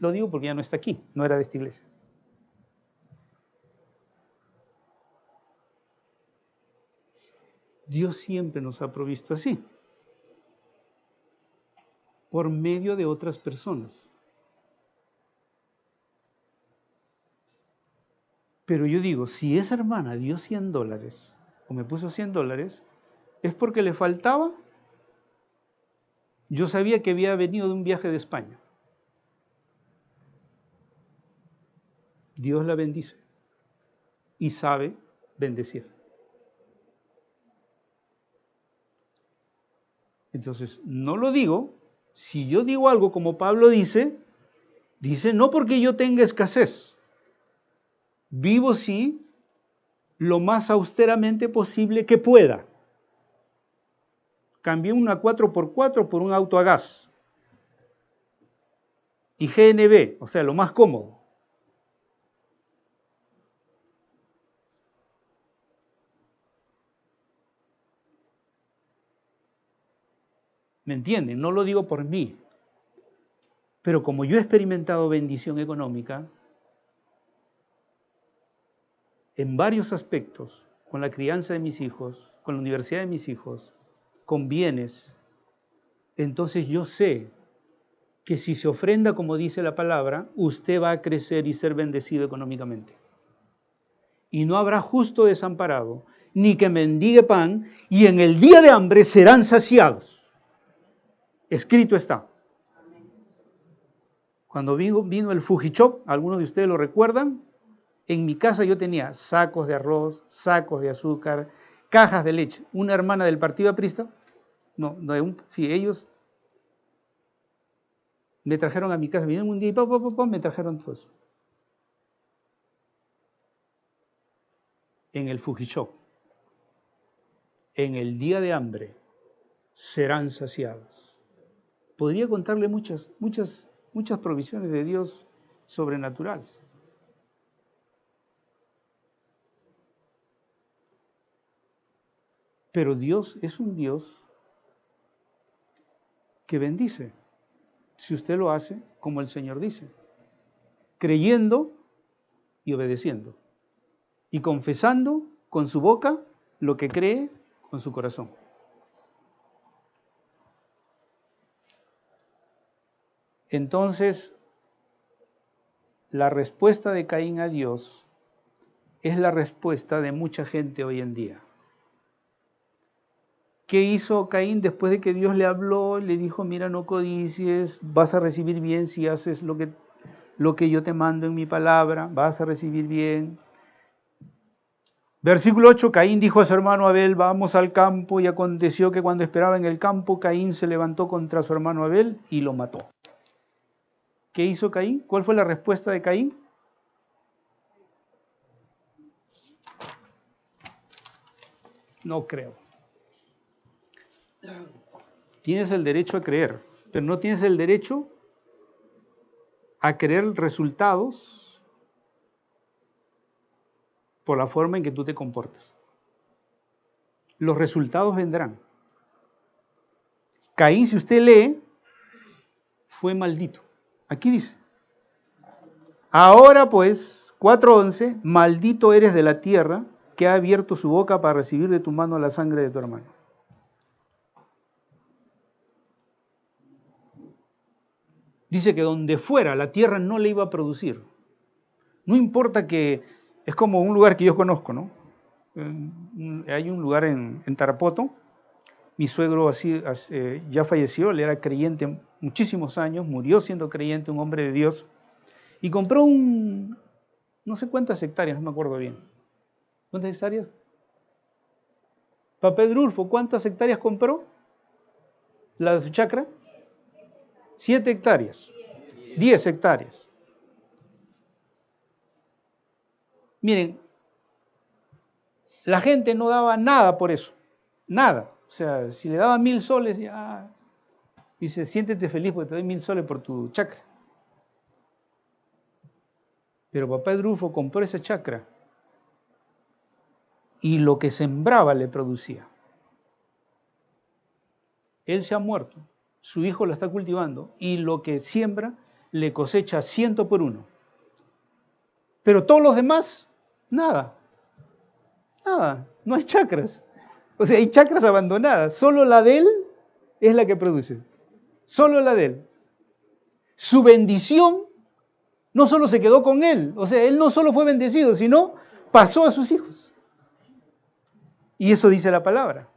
Lo digo porque ya no está aquí, no era de esta iglesia. Dios siempre nos ha provisto así. por medio de otras personas. Pero yo digo, si esa hermana dio $100 o me puso $100, es porque le faltaba. Yo sabía que había venido de un viaje de España. Dios la bendice y sabe bendecir. Entonces, no lo digo. Si yo digo algo como Pablo dice no porque yo tenga escasez. Vivo sí lo más austeramente posible que pueda. Cambié una 4x4 por un auto a gas. Y GNB, o sea, lo más cómodo. ¿Me entienden? No lo digo por mí. Pero como yo he experimentado bendición económica, en varios aspectos, con la crianza de mis hijos, con la universidad de mis hijos, con bienes, entonces yo sé que si se ofrenda como dice la palabra, usted va a crecer y ser bendecido económicamente. Y no habrá justo desamparado, ni que mendigue pan, y en el día de hambre serán saciados. Escrito está. Cuando vino el Fujichop, algunos de ustedes lo recuerdan, en mi casa yo tenía sacos de arroz, sacos de azúcar, cajas de leche. Una hermana del Partido Aprista, ellos me trajeron a mi casa, vinieron un día y me trajeron todo eso. En el Fujichop, en el día de hambre, serán saciados. Podría contarle muchas provisiones de Dios sobrenaturales. Pero Dios es un Dios que bendice, si usted lo hace como el Señor dice, creyendo y obedeciendo, y confesando con su boca lo que cree con su corazón. Entonces, la respuesta de Caín a Dios es la respuesta de mucha gente hoy en día. ¿Qué hizo Caín después de que Dios le habló? Le dijo, mira, no codicies, vas a recibir bien si haces lo que yo te mando en mi palabra, vas a recibir bien. Versículo 8, Caín dijo a su hermano Abel, vamos al campo, y aconteció que cuando esperaba en el campo, Caín se levantó contra su hermano Abel y lo mató. ¿Qué hizo Caín? ¿Cuál fue la respuesta de Caín? No creo. Tienes el derecho a creer, pero no tienes el derecho a creer resultados por la forma en que tú te comportas. Los resultados vendrán. Caín, si usted lee, fue maldito. Aquí dice, ahora pues, 4:11, maldito eres de la tierra que ha abierto su boca para recibir de tu mano la sangre de tu hermano. Dice que donde fuera la tierra no le iba a producir. No importa que, es como un lugar que yo conozco, ¿no? Hay un lugar en Tarapoto, mi suegro ya falleció, él era creyente muchísimos años, murió siendo creyente, un hombre de Dios, y compró no sé cuántas hectáreas, no me acuerdo bien. ¿Cuántas hectáreas? Papá Edrulfo, ¿cuántas hectáreas compró? ¿La de su chacra? 7 hectáreas, 10 hectáreas. Miren, la gente no daba nada por eso, nada. O sea, si le daban 1.000 soles, ya dice, siéntete feliz porque te doy 1.000 soles por tu chacra. Pero papá Edrulfo compró esa chacra y lo que sembraba le producía. Él se ha muerto, su hijo lo está cultivando y lo que siembra le cosecha 100 por 1. Pero todos los demás, nada, no hay chacras. O sea, hay chacras abandonadas, solo la de él es la que produce. Solo la de él. Su bendición no solo se quedó con él, o sea, él no solo fue bendecido, sino pasó a sus hijos. Y eso dice la palabra.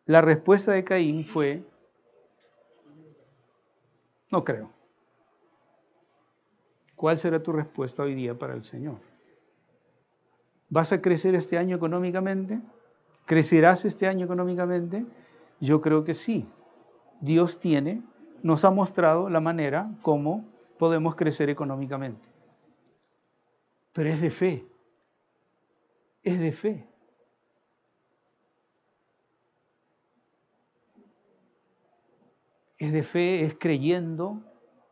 La respuesta de Caín fue, no creo. ¿Cuál será tu respuesta hoy día para el Señor? ¿Vas a crecer este año económicamente? ¿Crecerás este año económicamente? Yo creo que sí. Dios nos ha mostrado la manera como podemos crecer económicamente. Pero es de fe. Es de fe. Es de fe, es creyendo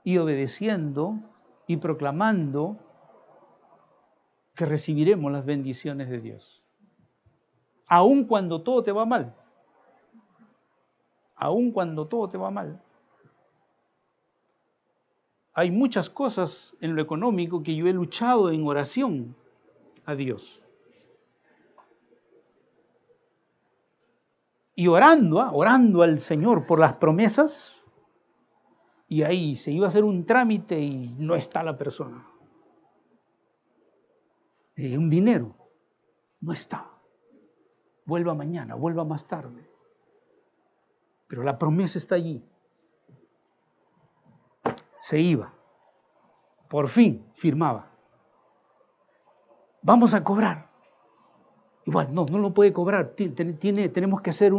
y obedeciendo y proclamando que recibiremos las bendiciones de Dios. Aun cuando todo te va mal. Aun cuando todo te va mal. Hay muchas cosas en lo económico que yo he luchado en oración a Dios. Y orando al Señor por las promesas, y ahí se iba a hacer un trámite y no está la persona. Un dinero, no está. Vuelva mañana, vuelva más tarde. Pero la promesa está allí. Se iba. Por fin firmaba. Vamos a cobrar. Igual, no lo puede cobrar. Tenemos que hacer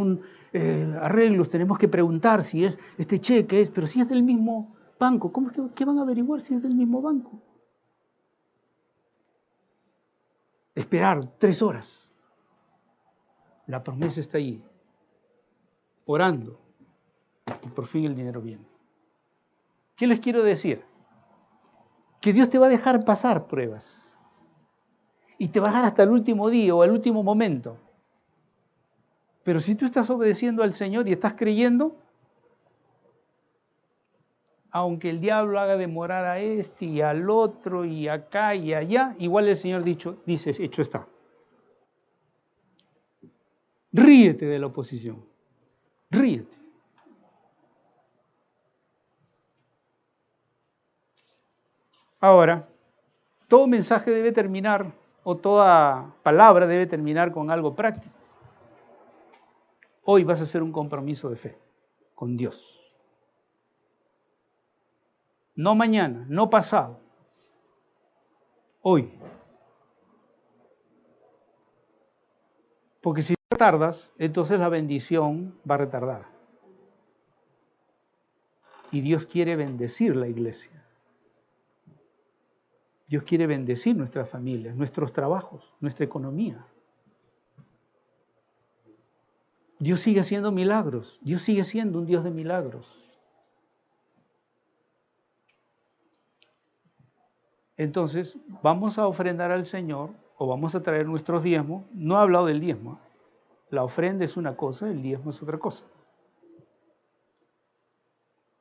arreglos, tenemos que preguntar si es este cheque, pero si es del mismo banco. ¿Qué van a averiguar si es del mismo banco? Esperar 3 horas. La promesa está ahí. Orando. Y por fin el dinero viene. ¿Qué les quiero decir? Que Dios te va a dejar pasar pruebas. Y te va a dejar hasta el último día o el último momento. Pero si tú estás obedeciendo al Señor y estás creyendo, aunque el diablo haga demorar a este y al otro y acá y allá, igual el Señor dice, hecho está. Ríete de la oposición. Ríete. Ahora, todo mensaje debe terminar, o toda palabra debe terminar con algo práctico. Hoy vas a hacer un compromiso de fe con Dios. No mañana, no pasado. Hoy. Porque si retardas, entonces la bendición va a retardar. Y Dios quiere bendecir la iglesia. Dios quiere bendecir nuestras familias, nuestros trabajos, nuestra economía. Dios sigue haciendo milagros. Dios sigue siendo un Dios de milagros. Entonces, vamos a ofrendar al Señor o vamos a traer nuestros diezmos. No he hablado del diezmo. La ofrenda es una cosa, el diezmo es otra cosa.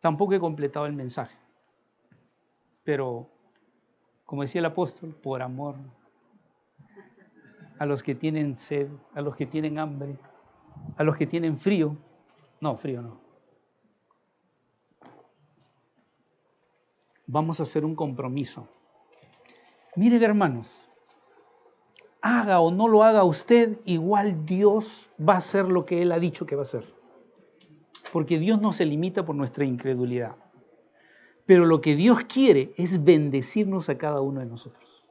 Tampoco he completado el mensaje. Pero, como decía el apóstol, por amor a los que tienen sed, a los que tienen hambre, a los que tienen frío. No, frío no. Vamos a hacer un compromiso. Miren, hermanos, haga o no lo haga usted, igual Dios va a hacer lo que Él ha dicho que va a hacer. Porque Dios no se limita por nuestra incredulidad. Pero lo que Dios quiere es bendecirnos a cada uno de nosotros.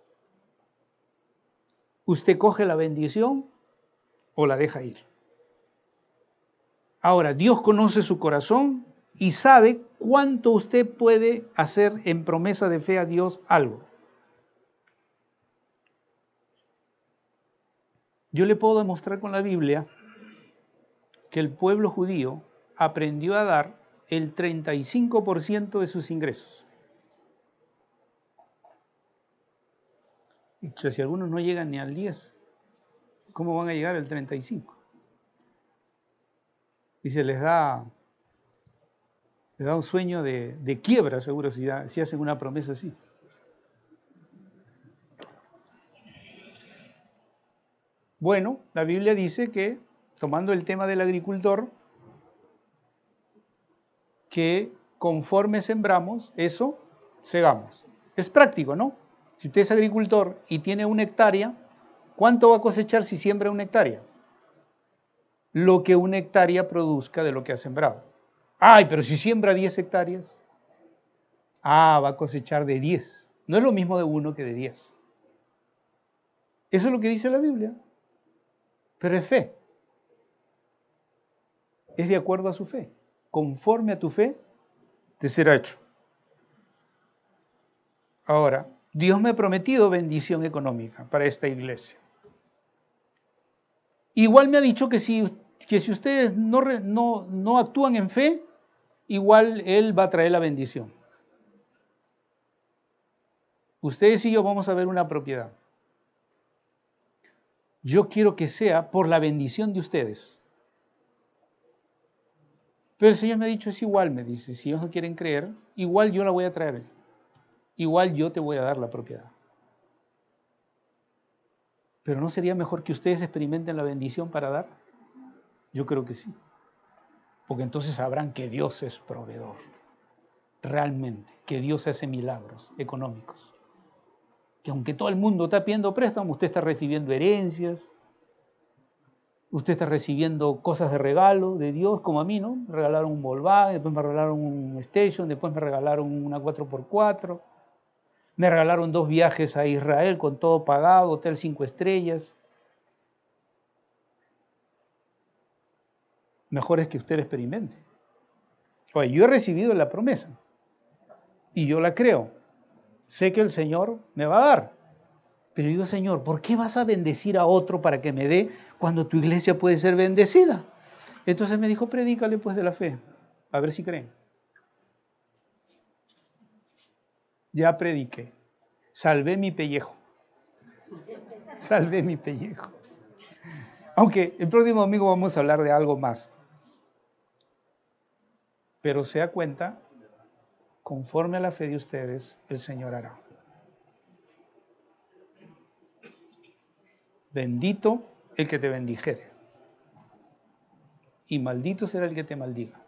Usted coge la bendición o la deja ir. Ahora, Dios conoce su corazón y sabe cuánto usted puede hacer en promesa de fe a Dios algo. Yo le puedo demostrar con la Biblia que el pueblo judío aprendió a dar el 35% de sus ingresos. Y si algunos no llegan ni al 10, ¿cómo van a llegar al 35? Y se les da un sueño de quiebra, seguro, si hacen una promesa así. Bueno, la Biblia dice que tomando el tema del agricultor, que conforme sembramos, eso segamos. Es práctico, ¿no? Si usted es agricultor y tiene 1 hectárea, ¿cuánto va a cosechar si siembra 1 hectárea? Lo que 1 hectárea produzca de lo que ha sembrado. Ay, pero si siembra 10 hectáreas, va a cosechar de 10. No es lo mismo de 1 que de 10. Eso es lo que dice la Biblia. Pero es fe. Es de acuerdo a su fe. Conforme a tu fe, te será hecho. Ahora, Dios me ha prometido bendición económica para esta iglesia. Igual me ha dicho que si ustedes no actúan en fe, igual Él va a traer la bendición. Ustedes y yo vamos a ver una propiedad. Yo quiero que sea por la bendición de ustedes. Pero el Señor me ha dicho, es igual, me dice, si ellos no quieren creer, igual yo la voy a traer. Igual yo te voy a dar la propiedad. Pero ¿no sería mejor que ustedes experimenten la bendición para dar? Yo creo que sí. Porque entonces sabrán que Dios es proveedor. Realmente, que Dios hace milagros económicos. Que aunque todo el mundo está pidiendo préstamo, usted está recibiendo herencias, usted está recibiendo cosas de regalo de Dios, como a mí, ¿no? Me regalaron un Volkswagen, después me regalaron un Station, después me regalaron una 4x4, me regalaron 2 viajes a Israel con todo pagado, hotel 5 estrellas. Mejor es que usted experimente. Oye, yo he recibido la promesa y yo la creo. Sé que el Señor me va a dar. Pero digo, Señor, ¿por qué vas a bendecir a otro para que me dé cuando tu iglesia puede ser bendecida? Entonces me dijo, predícale pues de la fe, a ver si creen. Ya prediqué, salvé mi pellejo. Salvé mi pellejo. Aunque el próximo domingo vamos a hablar de algo más. Pero se da cuenta, conforme a la fe de ustedes, el Señor hará. Bendito el que te bendijere, y maldito será el que te maldiga.